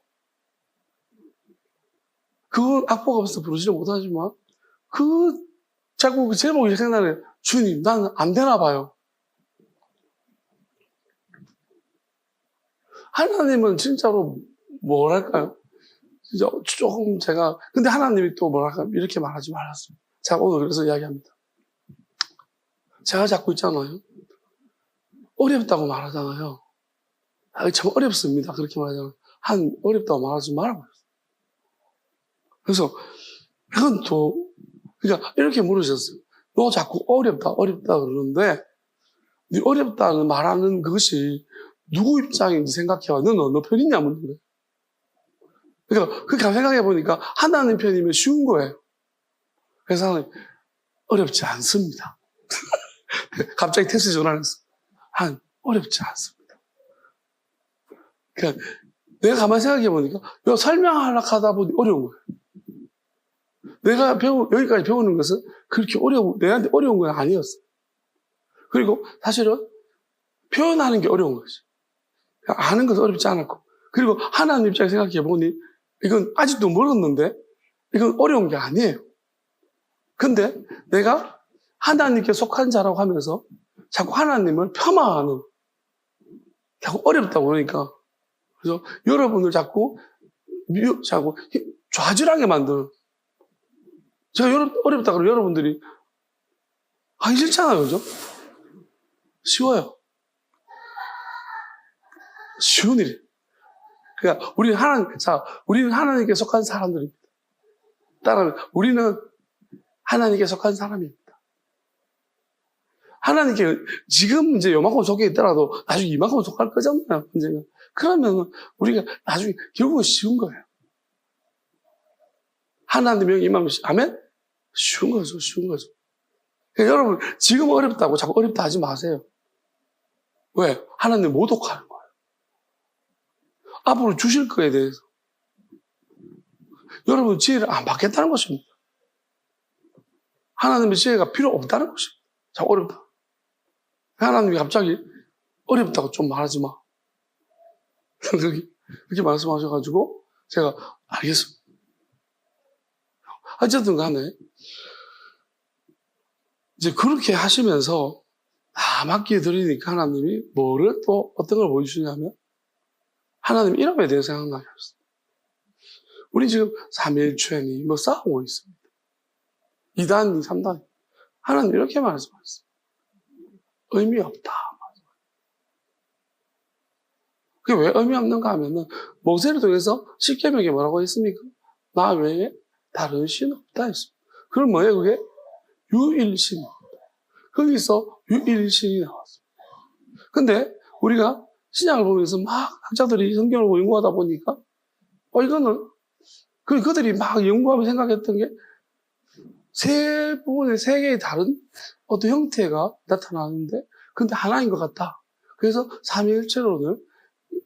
그 악보가 없어서 부르지는 못하지만, 자꾸 그 제목이 생각나네. 주님, 나는 안 되나 봐요. 하나님은 진짜로 뭐랄까요? 진짜 조금 근데 하나님이 또 뭐랄까, 이렇게 말하지 말았습니다. 제가 오늘 그래서 이야기합니다. 제가 자꾸 있잖아요. 어렵다고 말하잖아요. 참 어렵습니다. 그렇게 말하잖아요. 어렵다고 말하지 말라고 했어요. 그래서, 이건 그러니까 이렇게 물으셨어요. 너 자꾸 어렵다 그러는데, 네 어렵다는 말하는 것이 누구 입장인지 생각해봐. 너는 어느 편이냐, 묻는 거예요. 그러니까, 그렇게 생각해보니까 하나님 편이면 쉬운 거예요. 그래서 하나님, 어렵지 않습니다. 갑자기 택시 전화를 했어. 어렵지 않습니다. 그러니까, 내가 가만히 생각해보니까, 설명하려고 하다 보니 어려운 거예요. 내가 여기까지 배우는 것은 그렇게 내한테 어려운 건 아니었어. 그리고 사실은 표현하는 게 어려운 거지. 아는 것은 어렵지 않았고. 그리고 하나님 입장에 생각해 보니 이건 아직도 멀었는데 이건 어려운 게 아니에요. 근데 내가 하나님께 속한 자라고 하면서 자꾸 하나님을 폄하하는, 자꾸 어렵다고 그러니까. 그래서 여러분을 자꾸 좌절하게 만드는. 제가 어렵다 그러면 여러분들이 하기 싫잖아요, 그죠? 쉬워요. 쉬운 일이에요. 그러니까 우리는 하나님께 속한 사람들입니다. 따라서 우리는 하나님께 속한 사람입니다. 하나님께 지금 이제 요만큼 속해 있더라도 나중에 이만큼 속할 거잖아요, 언젠가. 그러면 우리가 나중에 결국은 쉬운 거예요. 하나님의 임하면 아멘? 쉬운 거죠, 쉬운 거죠. 그러니까 여러분, 지금 어렵다고 자꾸 어렵다 하지 마세요. 왜? 하나님 모독하는 거예요. 앞으로 주실 거에 대해서. 여러분 지혜를 안 받겠다는 것입니다. 하나님의 지혜가 필요 없다는 것입니다. 자꾸 어렵다. 하나님이 갑자기 어렵다고 좀 말하지 마. 그렇게 말씀하셔가지고 제가 알겠습니다. 어쨌든 간에 이제 그렇게 하시면서 다 맡겨드리니까 하나님이 뭐를 또 어떤 걸 보여주시냐면 하나님 이름에 대해서 생각나게 하셨어요. 우리 지금 3일체니 뭐 싸우고 있습니다. 2단이 3단. 하나님 이렇게 말씀하셨어요. 의미 없다. 그게 왜 의미 없는가 하면은 모세를 통해서 십계명에 뭐라고 했습니까? 나 외에 다른 신 없다 했습니다. 그럼 뭐예요 그게? 유일신. 거기서 유일신이 나왔습니다. 근데 우리가 신약을 보면서 막 학자들이 성경을 연구하다 보니까 이거는 그들이 막 연구하며 생각했던 게 세 부분의 세 개의 다른 어떤 형태가 나타나는데 근데 하나인 것 같다. 그래서 삼위일체론을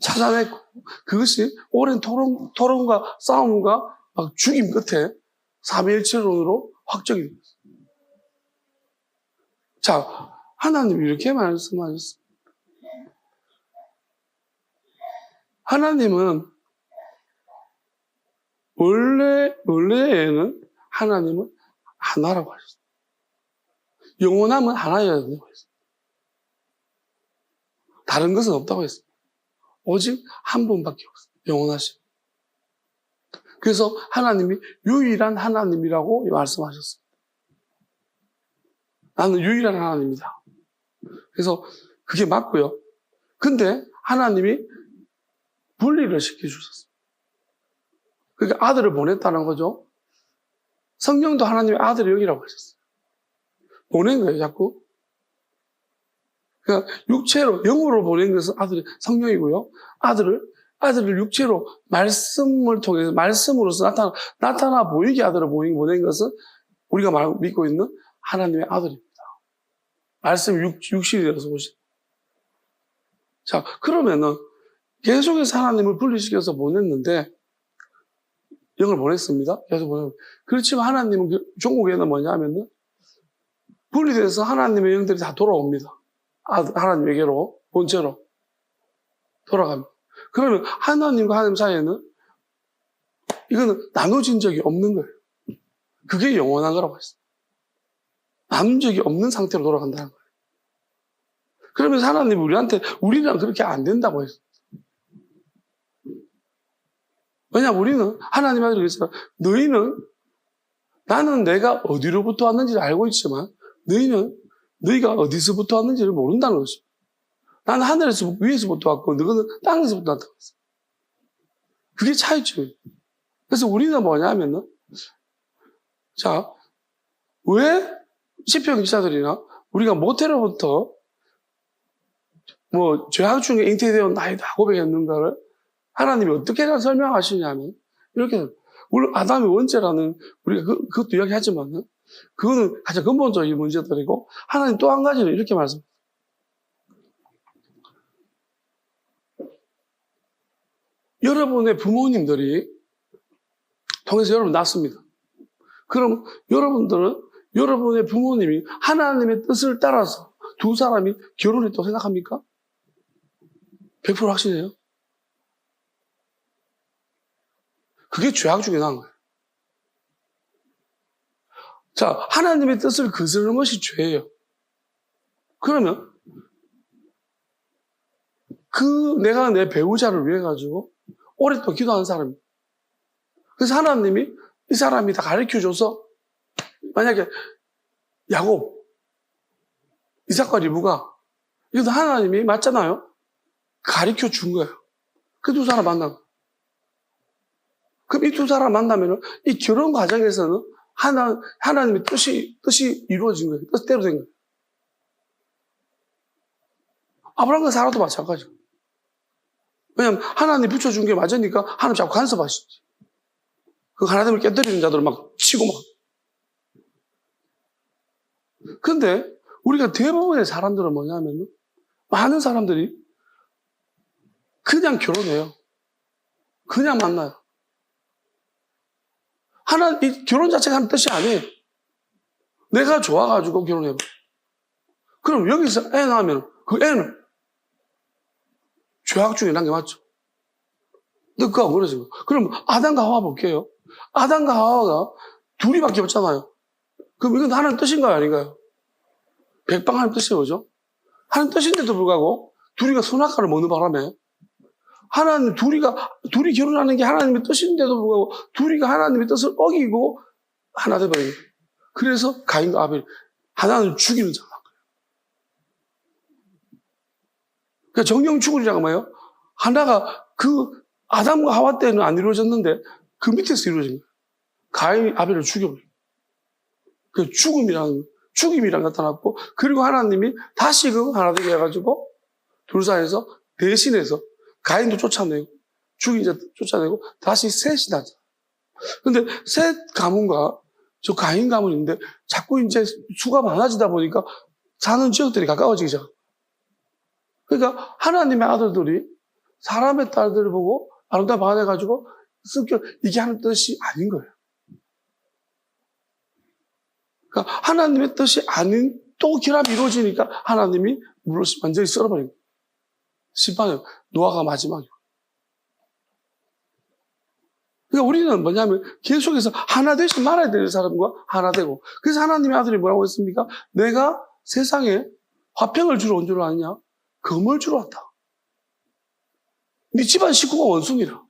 찾아냈고 그것이 오랜 토론과 싸움과 막 죽임 끝에 삼위일체론으로 확정이 됩니다. 자, 하나님이 이렇게 말씀하셨습니다. 하나님은 원래에는 하나님은 하나라고 하셨어요. 영원함은 하나여야 된다고 했어요. 다른 것은 없다고 했어요. 오직 한 분밖에 없어요. 영원하신. 그래서 하나님이 유일한 하나님이라고 말씀하셨습니다. 나는 유일한 하나님이다. 그래서 그게 맞고요. 근데 하나님이 분리를 시켜주셨어요. 그러니까 아들을 보냈다는 거죠. 성령도 하나님의 아들의 영이라고 하셨어요. 보낸 거예요, 자꾸. 그러니까 육체로, 영으로 보낸 것은 아들의 성령이고요. 아들을 육체로 말씀을 통해서, 말씀으로서 나타나 보이게 아들을 보낸 것은 우리가 믿고 있는 하나님의 아들입니다. 말씀 육신이 되어서 오신. 자, 그러면은 계속해서 하나님을 분리시켜서 보냈는데, 영을 보냈습니다. 계속 보냈습니다. 그렇지만 하나님은 종국에는 뭐냐 하면은, 분리돼서 하나님의 영들이 다 돌아옵니다. 하나님에게로, 본체로 돌아갑니다. 그러면 하나님과 하나님 사이에는 이거는 나눠진 적이 없는 거예요. 그게 영원한 거라고 했어요. 나눈 적이 없는 상태로 돌아간다는 거예요. 그러면서 하나님이 우리랑 그렇게 안 된다고 했어요. 왜냐하면 우리는 하나님 아들이 그랬어요. 나는 내가 어디로부터 왔는지를 알고 있지만 너희가 어디서부터 왔는지를 모른다는 것입니다. 나는 하늘에서 위에서부터 왔고 너희는 땅에서부터 왔다고 했어요. 그게 차이점이에요. 그래서 우리는 뭐냐면은 자, 왜 시편 기자들이나 우리가 모태로부터 죄악 중에 잉태되어 나이다 고백했는가를 하나님이 어떻게 설명하시냐면 이렇게 물론 아담의 원죄라는 우리가 그것도 이야기하지만은 그거는 가장 근본적인 문제들이고 하나님 또 한 가지는 이렇게 말씀합니다. 여러분의 부모님들이 통해서 여러분 낳습니다. 그럼 여러분들은 여러분의 부모님이 하나님의 뜻을 따라서 두 사람이 결혼했다고 생각합니까? 100% 확신해요? 그게 죄악 중에 나은 거예요. 자, 하나님의 뜻을 거스르는 것이 죄예요. 그러면 내가 내 배우자를 위해 가지고 오랫동안 기도하는 사람이에요. 그래서 하나님이 이 사람이 다 가르쳐줘서 만약에 야곱, 이삭과 리브가 이것도 하나님이 맞잖아요. 가르쳐 준 거예요. 그 두 사람 만난 거예요. 그럼 이 두 사람 만나면은 이 결혼 과정에서는 하나님의 뜻이 이루어진 거예요. 뜻대로 된 거예요. 아브라함과 사라도 마찬가지예요. 왜냐하면 하나님 붙여준 게 맞으니까 하나님 자꾸 간섭하시지. 그 하나님을 깨뜨리는 자들을 막 치고 막. 근데 우리가 대부분의 사람들은 뭐냐면 많은 사람들이 그냥 결혼해요. 그냥 만나요. 이 결혼 자체가 하는 뜻이 아니에요. 내가 좋아가지고 결혼해봐. 그럼 여기서 애 낳으면 그 애는 죄악 중에 난 게 맞죠. 근데 그거하고 그러지. 그럼 아담과 하와 볼게요. 아담과 하와가 둘이밖에 없잖아요. 그럼 이건 하나님 뜻인가요, 아닌가요? 백방 하나님 뜻이에요, 그죠? 하나님 뜻인데도 불구하고 둘이가 선악과를 먹는 바람에 둘이 결혼하는 게 하나님의 뜻인데도 불구하고 둘이가 하나님의 뜻을 어기고 하나 돼버려요. 그래서 가인과 아벨, 하나는 죽이는 자가 난 거예요. 그러니까 정령 죽으리라고 뭐예요? 하나가 아담과 하와 때는 안 이루어졌는데 그 밑에서 이루어진 거예요. 가인이 아벨을 죽여버려요. 그 죽임이랑 나타났고, 그리고 하나님이 다시금 하나 되게 해가지고 둘 사이에서 대신해서 가인도 쫓아내고 죽인 자 쫓아내고 다시 셋이 나죠. 근데 셋 가문과 저 가인 가문인데 자꾸 이제 수가 많아지다 보니까 사는 지역들이 가까워지기 시작. 그러니까 하나님의 아들들이 사람의 딸들을 보고 아름다운 반해가지고 성격 이게 하는 뜻이 아닌 거예요. 그러니까 하나님의 뜻이 아닌 또 결합이 이루어지니까 하나님이 물로 완전히 썰어버린 거예요. 심판은 노아가 마지막이고. 그러니까 우리는 뭐냐면 계속해서 하나 되지 말아야 될 사람과 하나 되고. 그래서 하나님의 아들이 뭐라고 했습니까? 내가 세상에 화평을 주러 온 줄 아느냐? 금을 주러 왔다. 네 집안 식구가 원숭이라.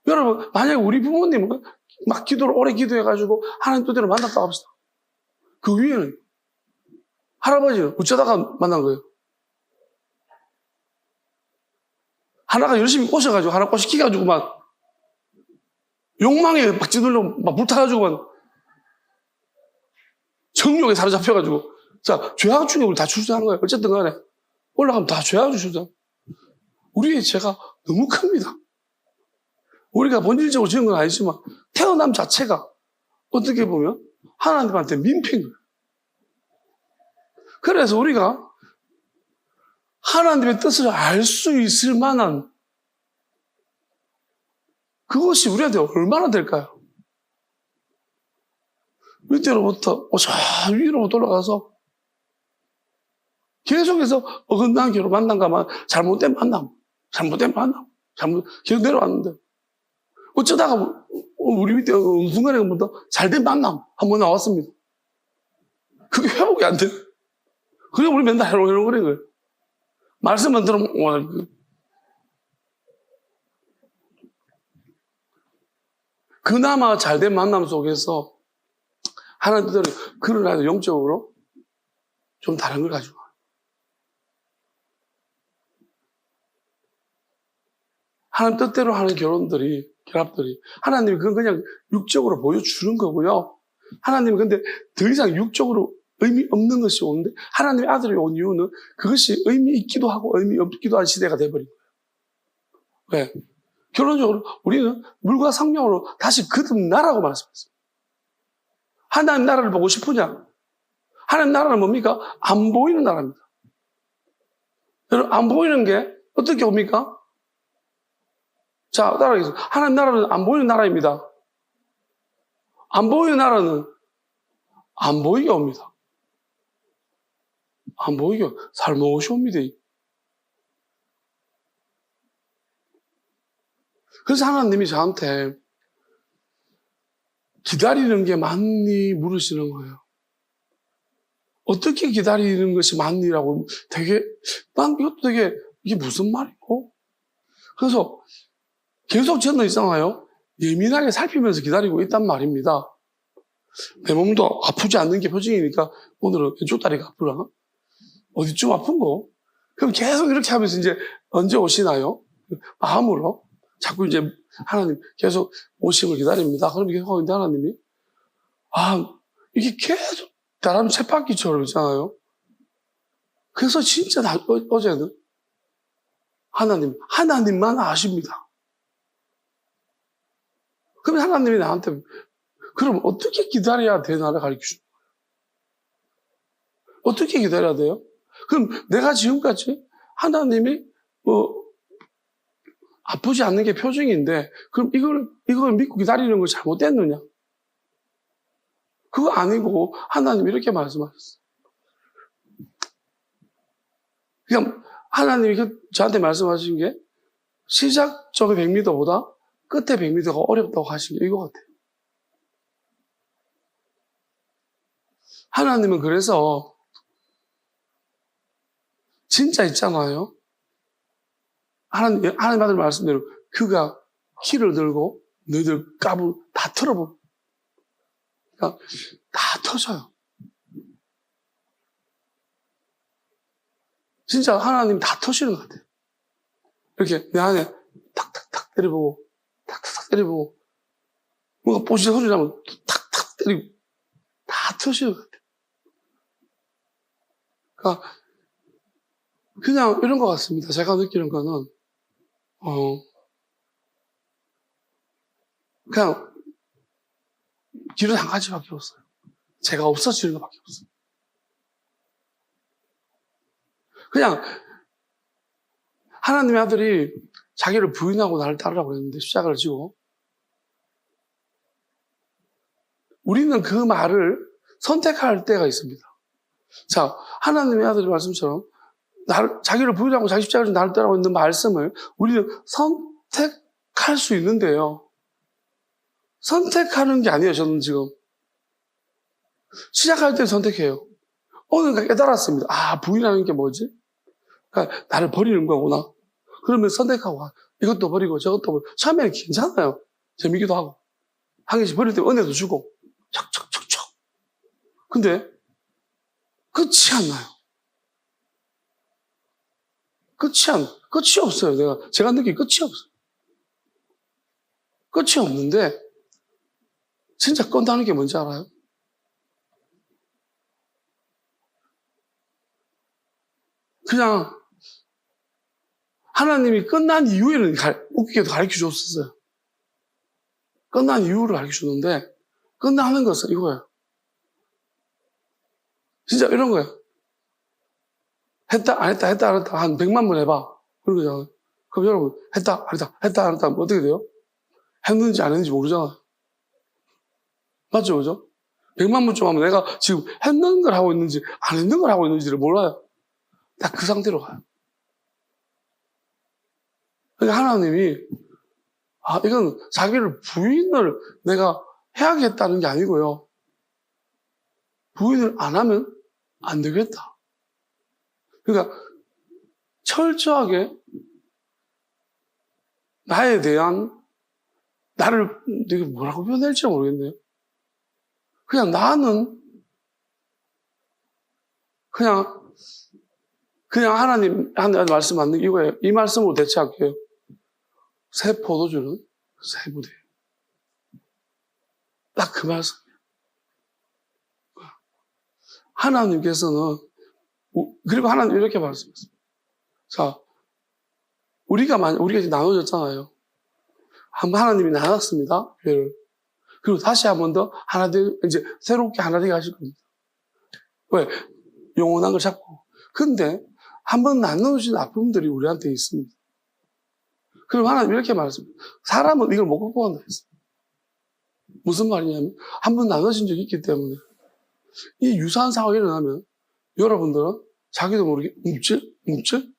여러분, 만약에 우리 부모님은 막 기도를 오래 기도해가지고 하나님 뜻대로 만났다고 합시다. 그 위에는 할아버지는 어쩌다가 만난 거예요? 하나가 열심히 꼬셔가지고 하나 꼬시키가지고 막 욕망에 막 찌들려 막 불타가지고 막 정욕에 사로잡혀가지고 자, 죄악 중에 우리 다 출세한 거예요. 어쨌든 간에 올라가면 다 죄악 중에 출세. 우리의 죄가 너무 큽니다. 우리가 본질적으로 지은 건 아니지만 태어남 자체가 어떻게 보면 하나님한테 민폐인 거예요. 그래서 우리가 하나님의 뜻을 알 수 있을 만한 그것이 우리한테 얼마나 될까요? 밑으로부터 저 위로부터 올라가서 계속해서 어긋난 결혼 만난가만 잘못된 만남, 계속 내려왔는데 어쩌다가 우리 밑에 어느 순간에부터 잘된 만남 한번 나왔습니다. 그게 회복이 안 돼. 그래 우리 맨날 해롱해롱거리는 거예요. 말씀만 들으면 그나마 잘된 만남 속에서 하나님 뜻대로 그러나 영적으로 좀 다른 걸 가지고 하나님 뜻대로 하는 결합들이 하나님이 그건 그냥 육적으로 보여주는 거고요. 하나님은 근데 더 이상 육적으로 의미 없는 것이 오는데 하나님의 아들이 온 이유는 그것이 의미 있기도 하고 의미 없기도 한 시대가 돼버린 거예요. 왜? 결론적으로 우리는 물과 성령으로 다시 거듭나라고 말씀했어요. 하나님 나라를 보고 싶으냐? 하나님 나라는 뭡니까? 안 보이는 나라입니다. 여러분, 안 보이는 게 어떻게 옵니까? 자, 따라하겠습니다. 하나님 나라는 안 보이는 나라입니다. 안 보이는 나라는 안 보이게 옵니다. 안 보이게 살모시 옵니다. 그래서 하나님이 저한테 기다리는 게 맞니? 물으시는 거예요. 어떻게 기다리는 것이 맞니라고 난 이것도 이게 무슨 말이고? 그래서 계속 저는 있잖아요. 예민하게 살피면서 기다리고 있단 말입니다. 내 몸도 아프지 않는 게 표징이니까 오늘은 왼쪽 다리가 아프나? 어디쯤 아픈 거? 그럼 계속 이렇게 하면서 이제 언제 오시나요? 마음으로. 자꾸 이제 하나님 계속 오심을 기다립니다. 그럼 계속 하는데 하나님이 이게 계속 다람쥐 쳇바퀴처럼 있잖아요. 그래서 진짜 어제는 하나님만 아십니다. 그럼 하나님이 나한테 그럼 어떻게 기다려야 되나를 가르쳐주는 거예요. 어떻게 기다려야 돼요? 그럼 내가 지금까지 하나님이 아프지 않는 게 표징인데 그럼 이걸 믿고 기다리는 걸 잘못됐느냐? 그거 아니고 하나님이 이렇게 말씀하셨어요. 그냥 하나님이 저한테 말씀하신 게 시작적인 100m보다 끝에 100m가 어렵다고 하신 게 이거 같아요. 하나님은 그래서 진짜 있잖아요. 하나님 아들 말씀대로 그가 키를 들고 너희들 깝을 다 털어버려. 그러니까 다 터져요. 진짜 하나님 다 터시는 것 같아요. 이렇게 내 안에 탁탁탁 때려보고 탁탁탁 때려보고 뭔가 뽀시는 소리 나면 탁탁 때리고 다 터시는 것 같아요. 그러니까 그냥 이런 것 같습니다. 제가 느끼는 거는 그냥 길은 한 가지밖에 없어요. 제가 없어지는 것밖에 없어요. 그냥 하나님의 아들이 자기를 부인하고 나를 따르라고 그랬는데 십자가를 지고 우리는 그 말을 선택할 때가 있습니다. 자, 하나님의 아들의 말씀처럼 자기를 부인하고 자기 십자가를 나를 따르라고 있는 말씀을 우리는 선택할 수 있는데요. 선택하는 게 아니에요, 저는 지금. 시작할 때 선택해요. 오늘 깨달았습니다. 부인하는 게 뭐지? 그러니까 나를 버리는 거구나. 그러면 선택하고 이것도 버리고 저것도 버리고 처음에는 괜찮아요. 재미기도 하고. 한 개씩 버릴 때 은혜도 주고 척척척척. 근데 끝이 안 나요. 끝이 없어요. 제가 느끼기 끝이 없어요. 끝이 없는데 진짜 끈다는 게 뭔지 알아요? 그냥 하나님이 끝난 이유에는 웃기게도 가르쳐 줬었어요. 끝난 이유를 가르쳐 줬는데 끝나는 것은 이거예요. 진짜 이런 거예요. 했다 안 했다 했다 안 했다 한 100만 번 해봐. 그런 거잖아요. 그럼 여러분 했다 안 했다 했다 안 했다 하면 어떻게 돼요? 했는지 안 했는지 모르잖아요. 맞죠? 그죠? 100만 번쯤 하면 내가 지금 했는 걸 하고 있는지 안 했는 걸 하고 있는지를 몰라요. 딱 그 상태로 가요. 그러니까 하나님이 이건 자기를 부인을 내가 해야겠다는 게 아니고요. 부인을 안 하면 안 되겠다. 그러니까 철저하게 나에 대한 나를 되게 뭐라고 표현할지 모르겠네요. 그냥 나는 그냥 하나님 말씀 맞는 게 이거예요. 이 말씀으로 대체할게요. 새 포도주는 새 부대예요. 딱 그 말씀이에요. 하나님께서는 그리고 하나님 이렇게 말씀했어요. 자, 우리가 이제 나눠졌잖아요. 하나님이 나눴습니다. 교회를. 그리고 다시 한 번 더 이제 새롭게 하나 되게 하실 겁니다. 왜? 영원한 걸 잡고. 근데 한 번 나누어진 아픔들이 우리한테 있습니다. 그럼 하나님 이렇게 말했습니다. 사람은 이걸 못 극복한다 했어요. 무슨 말이냐면 한 번 나눠진 적이 있기 때문에 이 유사한 상황이 일어나면 여러분들은 자기도 모르게 묵질?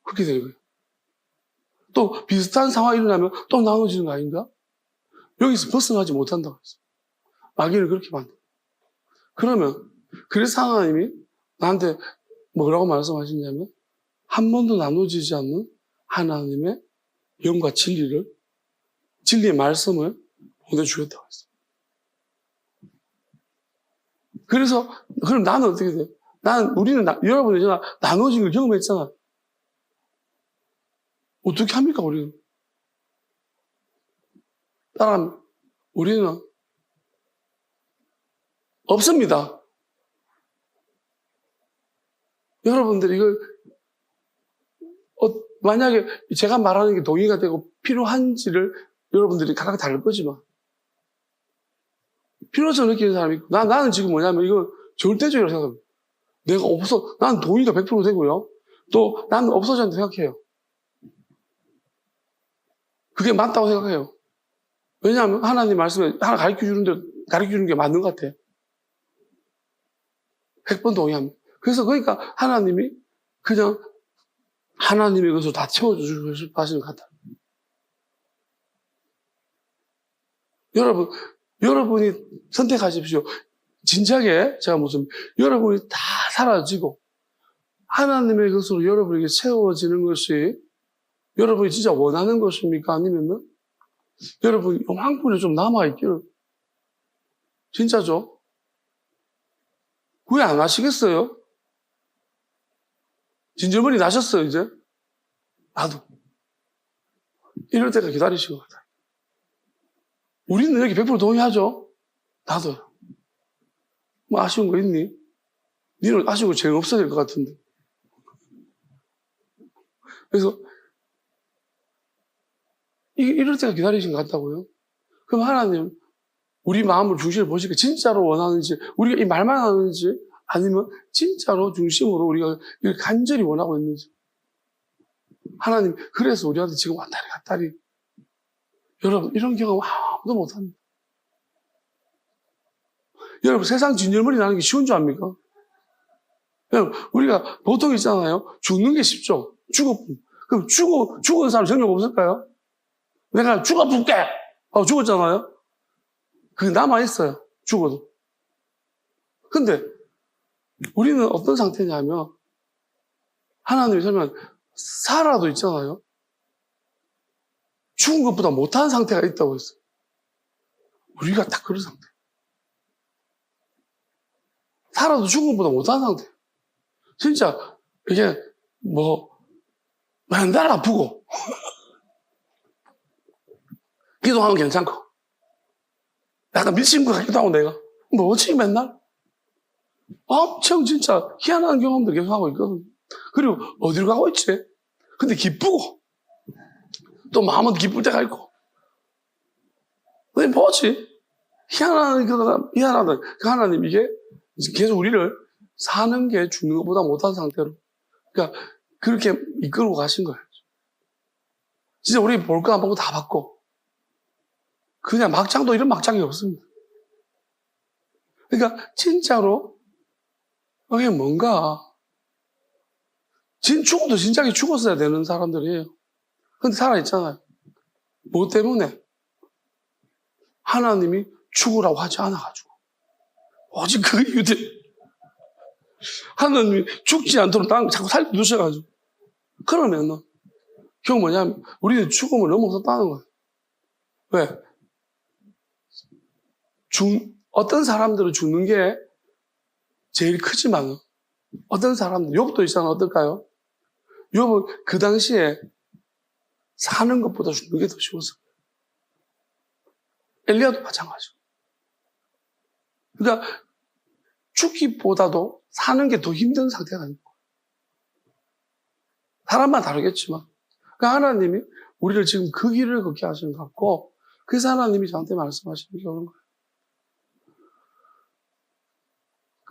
그렇게 되는 거예요. 또 비슷한 상황이 일어나면 또 나눠지는 거 아닌가? 여기서 벗어나지 못한다고 했어요. 마귀를 그렇게 만들어요. 그러면 그래서 하나님이 나한테 뭐라고 말씀하시냐면 한 번도 나눠지지 않는 하나님의 영과 진리의 말씀을 보내주겠다고 했어요. 그래서 그럼 나는 어떻게 돼요? 여러분이 나눠진 걸 경험했잖아. 어떻게 합니까, 우리는? 따라하면, 우리는 없습니다. 여러분들이 이걸, 만약에 제가 말하는 게 동의가 되고 필요한지를 여러분들이 각각 다를 거지만, 필요성을 느끼는 사람이 있고, 나는 지금 뭐냐면, 이건 절대적이라고 생각합니다. 나는 동의가 100% 되고요. 또, 나는 없어져야 한다고 생각해요. 그게 맞다고 생각해요. 왜냐하면 하나님 말씀에 하나 가르쳐주는 게 맞는 것 같아요. 100번 동의합니다. 그러니까 하나님이 그냥 하나님의 것을 다 채워주시고 하시는 것 같아요. 여러분이 선택하십시오. 진작에 여러분이 다 사라지고 하나님의 것으로 여러분에게 채워지는 것이 여러분이 진짜 원하는 것입니까? 아니면은 여러분이 한 분에 좀 남아있기를 진짜죠? 후회 안 하시겠어요? 진절머리 나셨어요, 이제? 나도. 이럴 때가 기다리신 것 같아요. 우리는 여기 100% 동의하죠? 나도요. 뭐 아쉬운 거 있니? 니는 아쉬운 거 제일 없어야 될 것 같은데. 그래서 이럴 때가 기다리신 것 같다고요? 그럼 하나님, 우리 마음을 중심을 보시니까 진짜로 원하는지, 우리가 이 말만 하는지, 아니면 진짜로 중심으로 우리가 이걸 간절히 원하고 있는지. 하나님, 그래서 우리한테 지금 왔다리 갔다리. 여러분, 이런 경험 아무도 못합니다. 여러분, 세상 진절머리 나는 게 쉬운 줄 압니까? 여러분, 우리가 보통 있잖아요. 죽는 게 쉽죠? 그럼 죽은 사람 정력 없을까요? 내가 죽어볼게! 죽었잖아요? 그게 남아있어요. 죽어도. 근데, 우리는 어떤 상태냐면, 하나님이 설명, 살아도 있잖아요. 죽은 것보다 못한 상태가 있다고 했어요. 우리가 딱 그런 상태. 살아도 죽은 것보다 못한 상태. 진짜 이게 맨날 아프고 기도하면 괜찮고 약간 미친 것 같기도 하고 내가 뭐지 맨날 엄청 진짜 희한한 경험들 계속 하고 있거든. 그리고 어디로 가고 있지? 근데 기쁘고 또 마음은 기쁠 때가 있고 근데 뭐지? 희한하다. 그 하나님 이게 계속 우리를 사는 게 죽는 것보다 못한 상태로 그러니까 그렇게 이끌고 가신 거예요. 진짜 우리 볼 거 안 보고 다 받고 그냥 막장도 이런 막장이 없습니다. 그러니까 진짜로 이게 뭔가 죽어도 진작에 죽었어야 되는 사람들이에요. 근데 살아있잖아요. 뭐 때문에? 하나님이 죽으라고 하지 않아가지고 오직 그 이유 때문에 하나님이 죽지 않도록 나를 자꾸 살려두셔가지고 그러면 결국 뭐냐면 우리는 죽음을 넘어섰다는 거예요. 왜? 어떤 사람들은 죽는 게 제일 크지만 어떤 사람들, 욥도 있잖아. 어떨까요? 욥은 그 당시에 사는 것보다 죽는 게 더 쉬웠어요. 엘리야도 마찬가지고. 그러니까 죽기보다도 사는 게 더 힘든 상태가 있는 거예요. 사람마다 다르겠지만 그러니까 하나님이 우리를 지금 그 길을 걷게 하시는 것 같고 그래서 하나님이 저한테 말씀하시는 게 그런 거예요.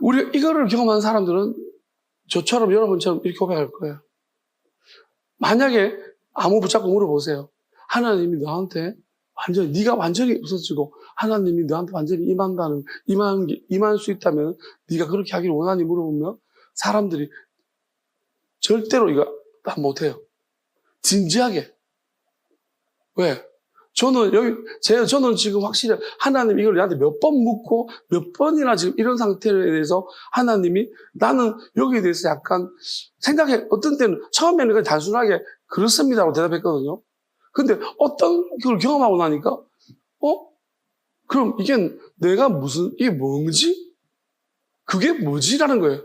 우리 이거를 경험한 사람들은 저처럼 여러분처럼 이렇게 고백할 거예요. 만약에 아무 붙잡고 물어보세요. 하나님이 너한테 네가 완전히 없어지고 하나님이 너한테 완전히 임할 수 있다면 네가 그렇게 하기를 원하니 물어보면 사람들이 절대로 이거 다 못해요. 진지하게. 왜? 저는 지금 확실히 하나님 이걸 나한테 몇 번 묻고 몇 번이나 지금 이런 상태에 대해서 하나님이 나는 여기에 대해서 약간 어떤 때는 처음에는 그냥 단순하게 그렇습니다라고 대답했거든요. 근데 어떤 걸 경험하고 나니까 그럼 이게 이게 뭔지? 그게 뭐지라는 거예요.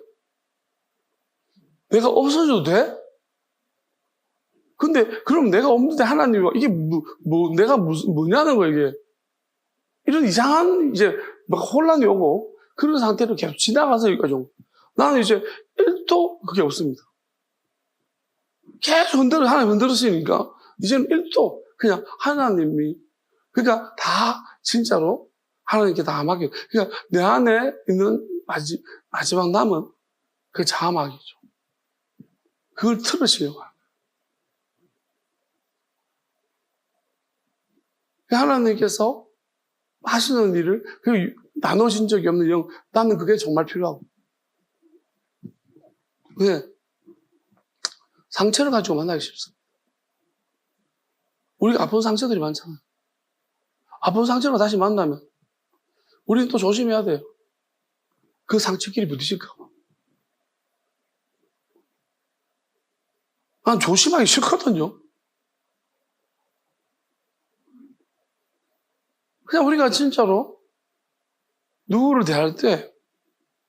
내가 없어져도 돼? 근데 그럼 내가 없는데 하나님이 이게 내가 뭐냐는 거예요, 이게. 이런 이상한 이제 막 혼란이 오고 그런 상태로 계속 지나가서 여기까지 오고 나는 이제 1도 그게 없습니다. 계속 하나님 흔들으시니까 이제는 1도 그냥 하나님이 그러니까 다 진짜로 하나님께 다 맡겨. 그러니까 내 안에 있는 마지막 남은 그 자아막이죠. 그걸 틀으시려고 합니다. 하나님께서 하시는 일을 나눠진 적이 없는 영, 나는 그게 정말 필요하고. 왜? 상처를 가지고 만나기 쉽습니다. 우리가 아픈 상처들이 많잖아요. 아픈 상처로 다시 만나면 우리는 또 조심해야 돼요. 그 상처끼리 부딪힐까 봐. 난 조심하기 싫거든요. 그냥 우리가 진짜로 누구를 대할 때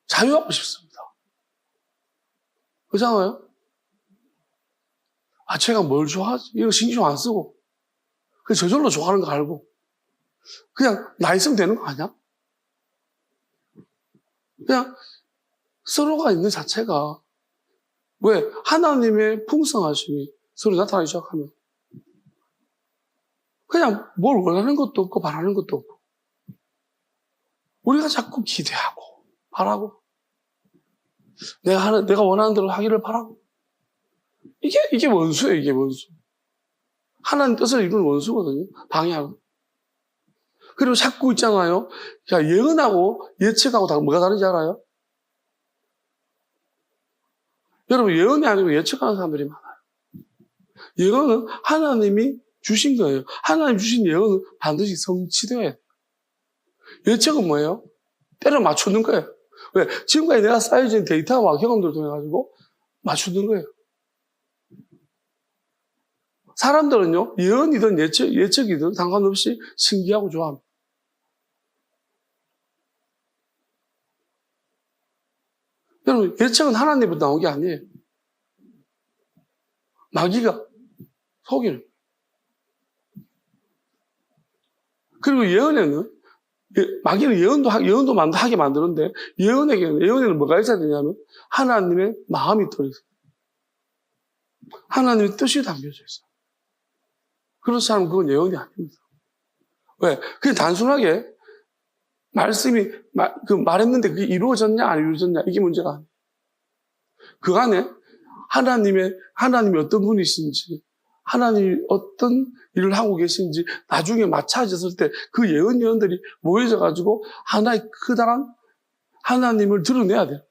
자유하고 싶습니다. 그렇잖아요? 쟤가 뭘 좋아하지? 이거 신경 안 쓰고. 그냥 저절로 좋아하는 거 알고. 그냥 나 있으면 되는 거 아니야? 그냥 서로가 있는 자체가 왜? 하나님의 풍성하심이 서로 나타나기 시작하면 그냥 뭘 원하는 것도 없고 바라는 것도 없고 우리가 자꾸 기대하고 바라고 내가 원하는 대로 하기를 바라고 이게 원수예요. 이게 원수. 하나님 뜻을 이루는 원수거든요. 방해하고. 그리고 자꾸 있잖아요. 자, 예언하고 예측하고 다 뭐가 다른지 알아요? 여러분 예언이 아니고 예측하는 사람들이 많아요. 예언은 하나님이 주신 거예요. 하나님 주신 예언은 반드시 성취되어야 돼요. 예측은 뭐예요? 때려 맞추는 거예요. 왜? 지금까지 내가 쌓여진 데이터와 경험들을 통해 가지고 맞추는 거예요. 사람들은요, 예언이든 예측이든 상관없이 신기하고 좋아합니다. 여러분, 예측은 하나님부터 나온 게 아니에요. 마귀가 속이는. 그리고 예언에는, 마귀는 예언도 하게 만드는데, 예언에는 뭐가 있어야 되냐면, 하나님의 마음이 들어있어요. 하나님의 뜻이 담겨져 있어요. 그렇지 않으면 그건 예언이 아닙니다. 왜? 그냥 단순하게 말했는데 그게 이루어졌냐, 안 이루어졌냐, 이게 문제가 아니에요. 그 안에 하나님이 어떤 분이신지, 하나님이 어떤 일을 하고 계신지, 나중에 맞춰졌을 때 그 예언들이 모여져가지고 하나의 크다란 하나님을 드러내야 돼요.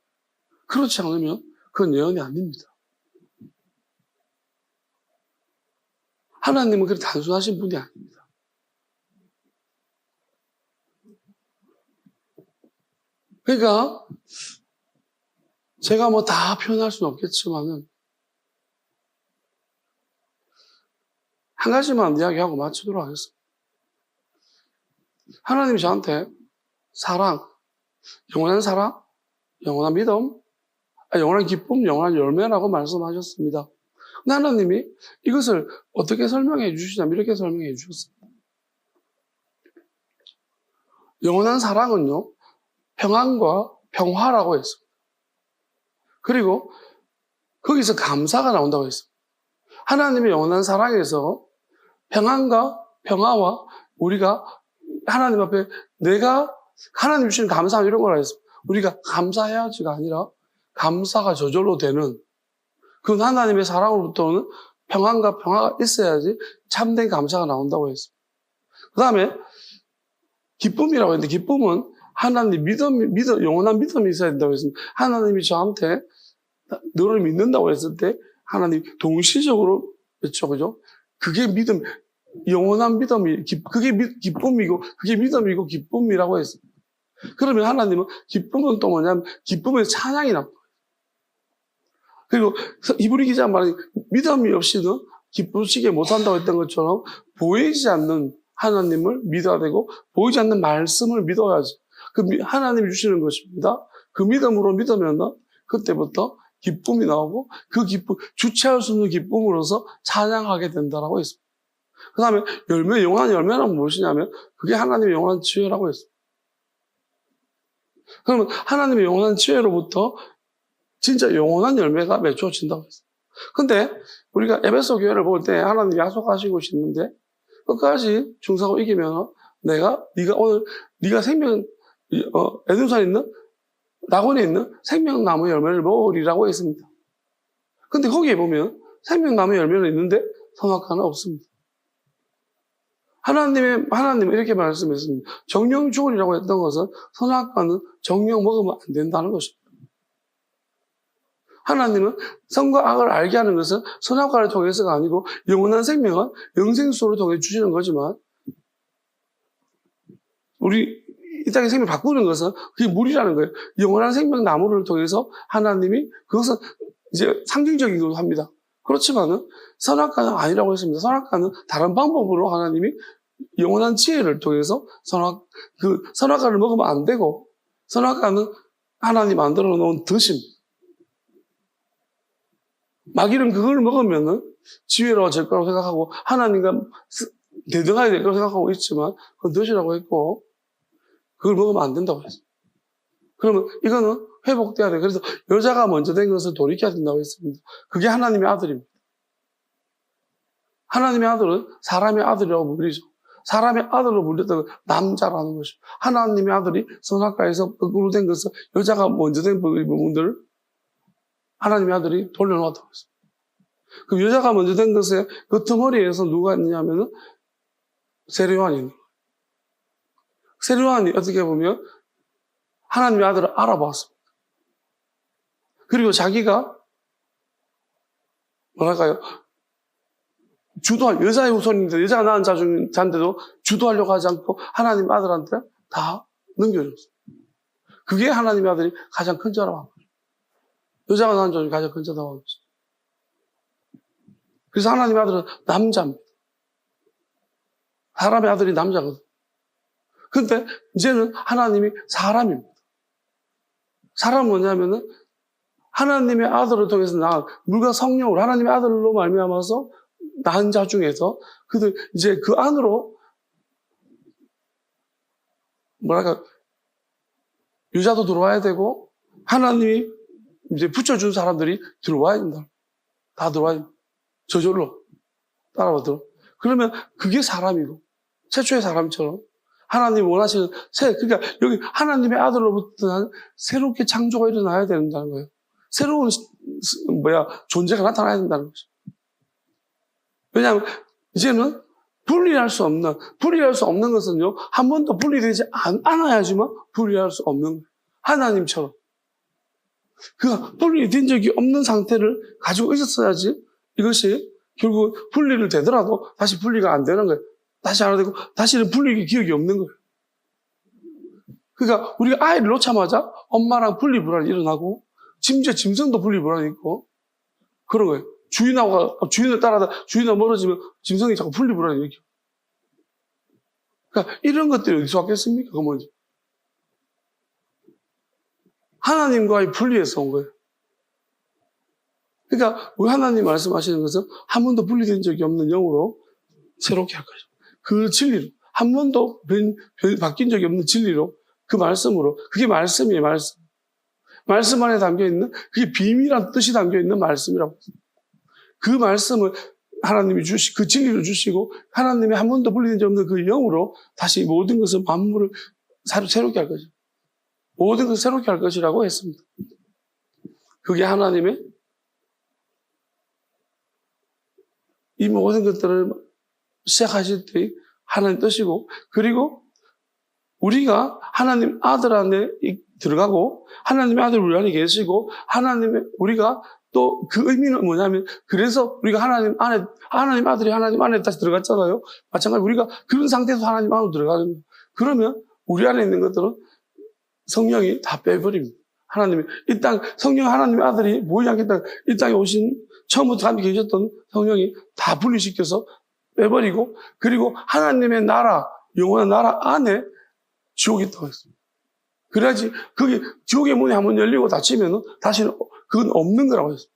그렇지 않으면 그건 예언이 아닙니다. 하나님은 그렇게 단순하신 분이 아닙니다. 그러니까 제가 뭐 다 표현할 수는 없겠지만은 한 가지만 이야기하고 마치도록 하겠습니다. 하나님이 저한테 사랑, 영원한 믿음, 영원한 기쁨, 영원한 열매라고 말씀하셨습니다. 근데 하나님이 이것을 어떻게 설명해 주시냐면 이렇게 설명해 주셨습니다. 영원한 사랑은요, 평안과 평화라고 했습니다. 그리고 거기서 감사가 나온다고 했습니다. 하나님의 영원한 사랑에서 평안과 평화와 우리가 하나님 앞에 하나님 주시는 감사 이런 걸 했습니다. 우리가 감사해야지가 아니라 감사가 저절로 되는 그건 하나님의 사랑으로부터는 평안과 평화가 있어야지 참된 감사가 나온다고 했습니다. 그 다음에 기쁨이라고 했는데 기쁨은 하나님 영원한 믿음이 있어야 된다고 했습니다. 하나님이 저한테 너를 믿는다고 했을 때 하나님 동시적으로 그렇죠, 그죠? 그게 믿음, 영원한 믿음이 그게 기쁨이고 그게 믿음이고 기쁨이라고 했습니다. 그러면 하나님은 기쁨은 또 뭐냐면 기쁨의 찬양이 납니다. 그리고 히브리 기자 말이 믿음이 없이는 기쁘시게 못한다고 했던 것처럼 보이지 않는 하나님을 믿어야 되고 보이지 않는 말씀을 믿어야지. 하나님이 주시는 것입니다. 그 믿음으로 믿으면 그때부터 기쁨이 나오고 그 기쁨, 주체할 수 있는 기쁨으로서 찬양하게 된다라고 했습니다. 그 다음에 영원한 열매는 무엇이냐면 그게 하나님의 영원한 지혜라고 했습니다. 그러면 하나님의 영원한 지혜로부터 진짜 영원한 열매가 맺어진다고 했어요. 근데 우리가 에베소 교회를 볼 때 하나님이 약속하시고 있는데 끝까지 중사고 이기면 네가 생명 에덴산에 있는 낙원에 있는 생명나무 열매를 먹으리라고 했습니다. 근데 거기에 보면 생명나무 열매는 있는데 선악과는 없습니다. 하나님은 이렇게 말씀했습니다. 정령 죽으리라고 했던 것은 선악과는 정령 먹으면 안 된다는 것입니다. 하나님은 선과 악을 알게 하는 것은 선악과를 통해서가 아니고 영원한 생명은 영생수를 통해 주시는 거지만 우리 이 땅의 생명을 바꾸는 것은 그게 물이라는 거예요. 영원한 생명 나무를 통해서 하나님이 그것은 이제 상징적이기도 합니다. 그렇지만은 선악과는 아니라고 했습니다. 선악과는 다른 방법으로 하나님이 영원한 지혜를 통해서 선악과를 먹으면 안 되고 선악과는 하나님 만들어 놓은 덫입니다. 마귀는 그걸 먹으면은 지혜로워질 거라고 생각하고 하나님과 대등하게 될 거라고 생각하고 있지만 그건 덫이라고 했고 그걸 먹으면 안 된다고 했어요. 그러면 이거는 회복돼야 돼요. 그래서 여자가 먼저 된 것을 돌이켜야 된다고 했습니다. 그게 하나님의 아들입니다. 하나님의 아들은 사람의 아들이라고 불리죠. 사람의 아들로 불렸던 건 남자라는 것입니다. 하나님의 아들이 선악과에서 거꾸로 된 것을 여자가 먼저 된 부분들을 하나님의 아들이 돌려놓았다고 했습니다. 그럼 여자가 먼저 된 것에 그 덩어리에서 누가 있느냐면은 세례요한이 있는 거예요. 세례요한이 어떻게 보면 하나님의 아들을 알아봤습니다. 그리고 자기가 뭐랄까요? 여자의 후손인데 여자가 낳은 자인데도 주도하려고 하지 않고 하나님의 아들한테 다 넘겨줬어요. 그게 하나님의 아들이 가장 큰 자라고 한 거죠. 여자가 낳은 자는 가장 큰 자라고 한 거죠. 그래서 하나님의 아들은 남자입니다. 사람의 아들이 남자거든. 근데 이제는 하나님이 사람입니다. 사람은 뭐냐면은 하나님의 아들을 통해서 낳은 물과 성령으로 하나님의 아들로 말미암아서 낳은 자 중에서 그들 이제 그 안으로 뭐랄까 유자도 들어와야 되고 하나님이 이제 붙여준 사람들이 들어와야 된다. 다 들어와야 된다. 저절로 따라오도록. 그러면 그게 사람이고 최초의 사람처럼 하나님 원하시는 그러니까 여기 하나님의 아들로부터 새롭게 창조가 일어나야 된다는 거예요. 새로운 존재가 나타나야 된다는 거죠. 왜냐하면 이제는 분리할 수 없는 것은요, 한 번도 분리되지 않아야지만 분리할 수 없는 거예요. 하나님처럼. 그 분리된 적이 없는 상태를 가지고 있었어야지 이것이 결국 분리를 되더라도 다시 분리가 안 되는 거예요. 다시 하나 되고 다시는 분리의 기억이 없는 거예요. 그러니까 우리가 아이를 놓자마자 엄마랑 분리불안이 일어나고 심지어 짐승도 분리불안이 있고 그런 거예요. 주인을 따라다 주인하고 멀어지면 짐승이 자꾸 분리불안이 일으켜. 그러니까 이런 것들이 어디서 왔겠습니까? 그 뭐지? 하나님과의 분리에서 온 거예요. 그러니까 우리 하나님 말씀하시는 것은 한 번도 분리된 적이 없는 영으로 새롭게 할 거죠. 그 진리로 한 번도 바뀐 적이 없는 진리로 그 말씀으로 그게 말씀이에요. 말씀 안에 담겨있는 그게 비밀한 뜻이 담겨있는 말씀이라고 그 말씀을 하나님이 그 진리를 주시고 하나님이 한 번도 분리된 적 없는 그 영으로 다시 모든 것을 만물을 새롭게 할 거죠. 모든 것을 새롭게 할 것이라고 했습니다. 그게 하나님의 이 모든 것들을 시작하실 때 하나님 뜻이고 그리고 우리가 하나님 아들 안에 들어가고 하나님의 아들 우리 안에 계시고 우리가 또 그 의미는 뭐냐면 그래서 우리가 하나님 아들이 하나님 안에 다시 들어갔잖아요. 마찬가지로 우리가 그런 상태에서 하나님 안으로 들어가는 거예요. 그러면 우리 안에 있는 것들은 성령이 다 빼버립니다. 성령 하나님의 아들이 보이지 않겠다. 이 땅에 오신 처음부터 함께 계셨던 성령이 다 분리시켜서 빼버리고 그리고 하나님의 나라, 영원한 나라 안에 지옥이 있다고 했습니다. 그래야지 거기 지옥의 문이 한번 열리고 닫히면 다시는 그건 없는 거라고 했습니다.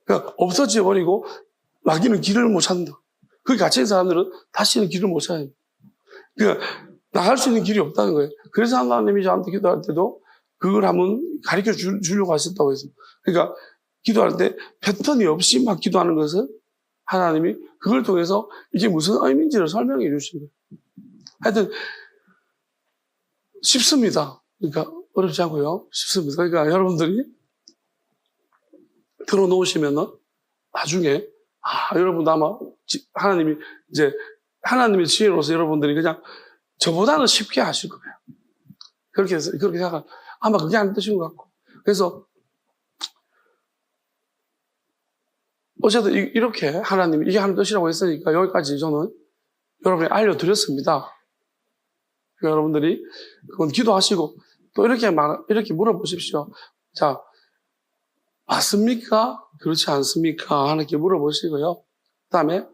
그러니까 없어져 버리고 마귀는 길을 못 찾는다. 거기 갇힌 사람들은 다시는 길을 못 찾아요. 그러니까 나갈 수 있는 길이 없다는 거예요. 그래서 하나님이 저한테 기도할 때도 그걸 한번 가르쳐 주려고 하셨다고 했습니다. 그러니까 기도할 때 패턴이 없이 막 기도하는 것은 하나님이 그걸 통해서 이게 무슨 의미인지를 설명해 주신 거예요. 하여튼 쉽습니다. 그러니까 어렵지 않고요. 쉽습니다. 그러니까 여러분들이 들어놓으시면은 나중에 여러분도 아마 하나님의 지혜로서 여러분들이 그냥 저보다는 쉽게 하실 거예요. 그렇게 생각하면 아마 그게 하나님 뜻인 것 같고. 그래서 어쨌든 이렇게 하나님이 이게 하나님 뜻이라고 했으니까 여기까지 저는 여러분에게 알려드렸습니다. 그러니까 여러분들이 그건 기도하시고 또 이렇게 물어보십시오. 자, 맞습니까? 그렇지 않습니까? 하나님께 물어보시고요. 그 다음에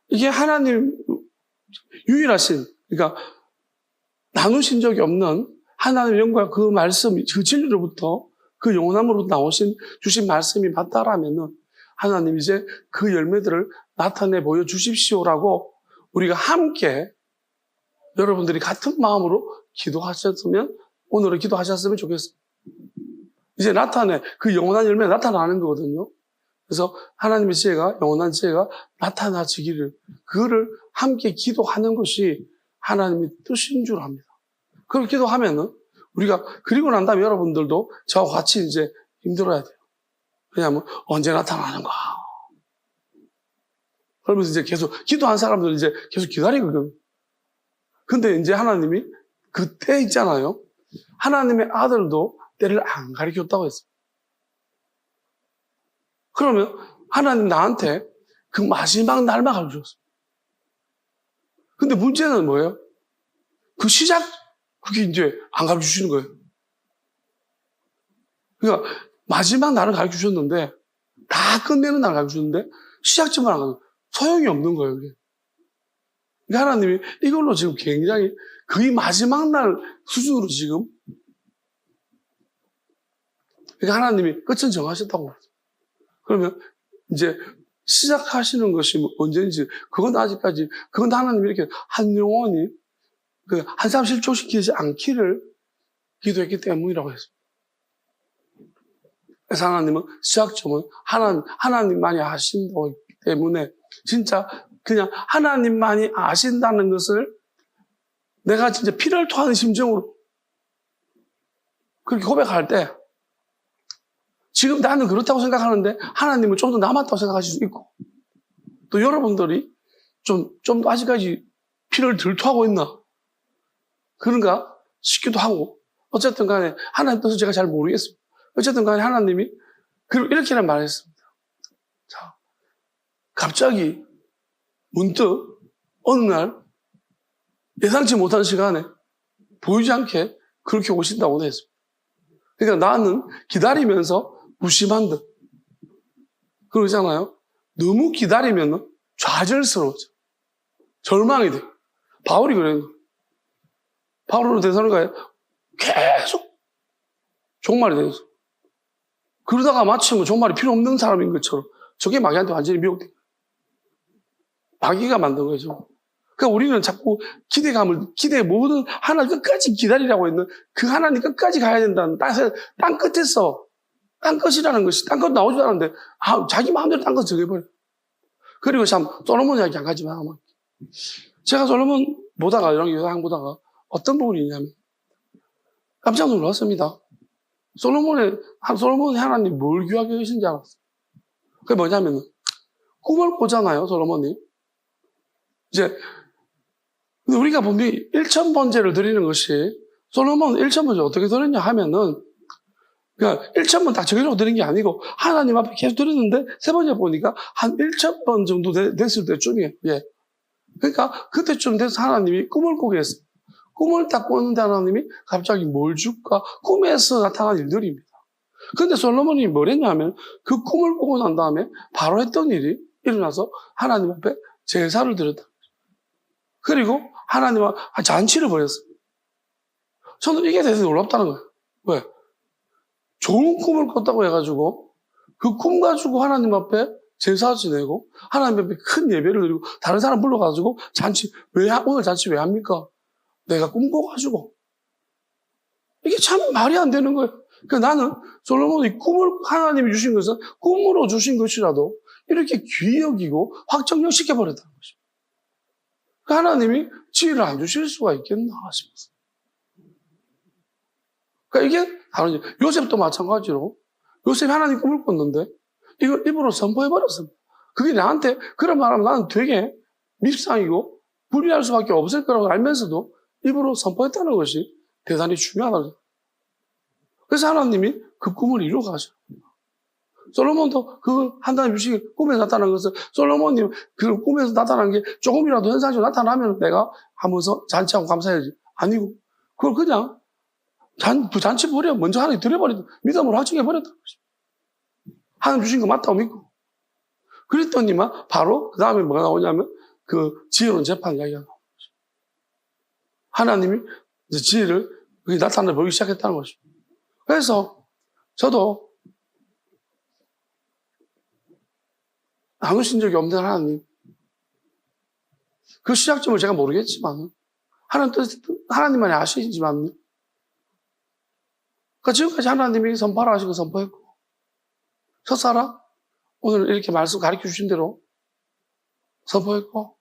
이게 하나님 유일하신 그러니까 나누신 적이 없는 하나님의 영광 그 말씀, 그 진리로부터 그 영원함으로부터 주신 말씀이 맞다라면은 하나님 이제 그 열매들을 나타내 보여주십시오라고 우리가 함께 여러분들이 같은 마음으로 오늘은 기도하셨으면 좋겠어요. 이제 그 영원한 열매가 나타나는 거거든요. 그래서 하나님의 지혜가, 영원한 지혜가 나타나지기를, 그거를 함께 기도하는 것이 하나님의 뜻인 줄 압니다. 그걸 기도하면은, 그리고 난 다음에 여러분들도 저와 같이 이제 힘들어야 돼요. 왜냐하면, 언제 나타나는가. 그러면서 이제 계속, 기도한 사람들은 이제 계속 기다리거든요. 근데 이제 하나님이 그때 있잖아요. 하나님의 아들도 때를 안 가리켰다고 했어요. 그러면 하나님 나한테 그 마지막 날만 가르쳐줬어요. 근데 문제는 뭐예요? 그게 이제 안 가르쳐주시는 거예요. 그러니까 마지막 날을 가르쳐주셨는데 다 끝내는 날을 가르쳐주셨는데 시작점을 안 가면 소용이 없는 거예요, 이게. 그러니까 하나님이 이걸로 지금 굉장히 거의 마지막 날 수준으로 지금, 그러니까 하나님이 끝은 정하셨다고. 그러면 이제 시작하시는 것이 언제인지, 그건 아직까지, 그건 하나님이 이렇게 한 영혼이 한 사람 실족시키지 않기를 기도했기 때문이라고 했습니다. 그래서 하나님은 시작점은 하나님만이 아신다고 했기 때문에 진짜 그냥 하나님만이 아신다는 것을 내가 진짜 피를 토하는 심정으로 그렇게 고백할 때 지금 나는 그렇다고 생각하는데 하나님은 좀 더 남았다고 생각하실 수 있고 또 여러분들이 좀 더 아직까지 피를 덜 토하고 있나 그런가 싶기도 하고 어쨌든 간에 하나님 뜻은 제가 잘 모르겠습니다. 어쨌든 간에 하나님이 이렇게는 말했습니다. 자, 갑자기 문득 어느 날 예상치 못한 시간에 보이지 않게 그렇게 오신다고 했습니다. 그러니까 나는 기다리면서 무심한 듯 그러잖아요. 너무 기다리면 좌절스러워져. 절망이 돼. 바울이 그런 거예요. 바울은 데살로니가에 계속 종말이 되어서 그러다가 마치 종말이 필요 없는 사람인 것처럼 저게 마귀한테 완전히 미혹된 거예요. 마귀가 만든 거죠. 그러니까 우리는 자꾸 기대의 모든 하나님 끝까지 기다리라고 했는 그 하나님 끝까지 가야 된다는 땅 끝에서 땅 끝이라는 것이 땅 끝 나오지도 않았는데 자기 마음대로 땅 끝 정해버려. 그리고 참 솔로몬 이야기 한 가지만 하면 제가 솔로몬 보다가 이런 요상 보다가 어떤 부분이 있냐면 깜짝 놀랐습니다. 솔로몬이 하나님 뭘 귀하게 계신지 알았어요. 그게 뭐냐면 꿈을 꾸잖아요, 솔로몬이. 이제 우리가 보면 1,000번제를 드리는 것이 솔로몬 1,000번제 어떻게 드렸냐 하면은 그러니까 1,000번 딱 적용하고 드린 게 아니고 하나님 앞에 계속 드렸는데 세 번째 보니까 한 1,000번 정도 됐을 때쯤이에요. 예. 그러니까 그때쯤 돼서 하나님이 꿈을 꾸게 했어요. 꿈을 딱 꿨는데 하나님이 갑자기 뭘 줄까? 꿈에서 나타난 일들입니다. 그런데 솔로몬이 뭘 했냐면 그 꿈을 꾸고 난 다음에 바로 했던 일이 일어나서 하나님 앞에 제사를 드렸다. 그리고 하나님 앞에 잔치를 벌였어요. 저는 이게 대해서 놀랍다는 거예요. 왜? 좋은 꿈을 꿨다고 해가지고 그 꿈 가지고 하나님 앞에 제사 지내고 하나님 앞에 큰 예배를 드리고 다른 사람 불러가지고 오늘 잔치 왜 합니까? 내가 꿈꿔가지고 이게 참 말이 안 되는 거예요. 그러니까 나는 솔로몬이 꿈을 하나님이 주신 것은 꿈으로 주신 것이라도 이렇게 귀히 여기고 확정력 시켜버렸다는 것입니다. 그러니까 하나님이 지혜를 안 주실 수가 있겠나 싶었어요. 그러니까 이게 다른 요셉도 마찬가지로 요셉이 하나님 꿈을 꿨는데 이걸 입으로 선포해버렸습니다. 그게 나한테 그런 말하면 나는 되게 밉상이고 불리할 수밖에 없을 거라고 알면서도 입으로 선포했다는 것이 대단히 중요하다. 그래서 하나님이 그 꿈을 이루어 가셔. 솔로몬도 그 하나님 주신 꿈에서 나타난 것을 솔로몬이 그 꿈에서 나타난 게 조금이라도 현상적으로 나타나면 내가 하면서 잔치하고 감사해야지. 아니고 그걸 그냥 잔치 버려. 먼저 하나님 드려버리다. 믿음으로 확증해버렸다는 것입니다. 하나님 주신 거 맞다고 믿고. 그랬더니만 바로 그 다음에 뭐가 나오냐면 그 지혜로운 재판 이야기가 나옵니다. 하나님이 이제 지혜를 나타나 보이기 시작했다는 것입니다. 그래서 저도 나누신 적이 없는 하나님, 그 시작점을 제가 모르겠지만 하나님만이 아시지만 그러니까 지금까지 하나님이 선포하라 하시고 선포했고 첫사라 오늘 이렇게 말씀 가르쳐 주신 대로 선포했고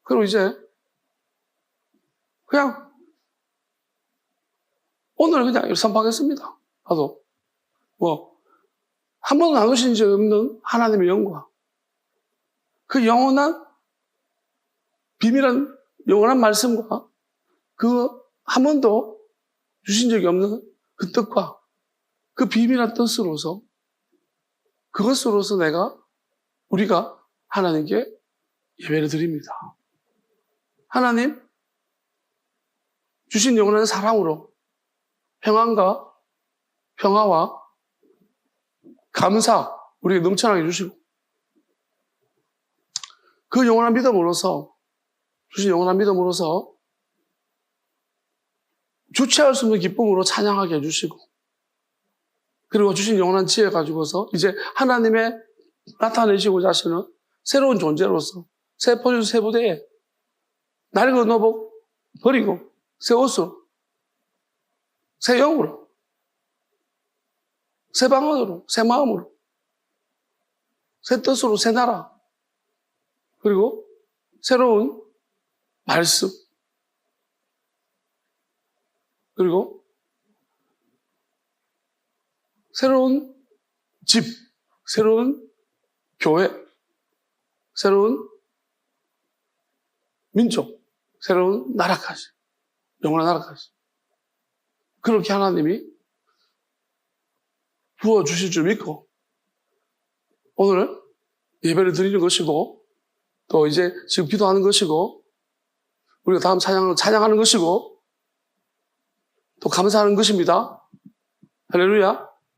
그리고 이제 그냥 오늘 그냥 선포하겠습니다. 나도 한 번도 나누신 적 없는 하나님의 영광 그 영원한 비밀한 영원한 말씀과 그 한 번도 주신 적이 없는 그 뜻과 그 비밀한 뜻으로서 그것으로서 우리가 하나님께 예배를 드립니다. 하나님 주신 영원한 사랑으로 평안과 평화와 감사 우리에게 넘쳐나게 주시고 그 영원한 믿음으로서, 주신 영원한 믿음으로서 주체할 수 없는 기쁨으로 찬양하게 해주시고, 그리고 주신 영원한 지혜 가지고서 이제 하나님의 나타내시고자 하시는 새로운 존재로서 새 포지션, 새 부대에 낡은 의복 버리고 새 옷으로, 새 영으로, 새 방언으로, 새 마음으로, 새 뜻으로, 새 나라, 그리고 새로운 말씀, 그리고 새로운 집, 새로운 교회, 새로운 민족, 새로운 나라까지, 영원한 나라까지. 그렇게 하나님이 부어주실 줄 믿고 오늘 예배를 드리는 것이고, 또 이제 지금 기도하는 것이고, 우리가 다음 찬양을 찬양하는 것이고, 또 감사하는 것입니다. 할렐루야.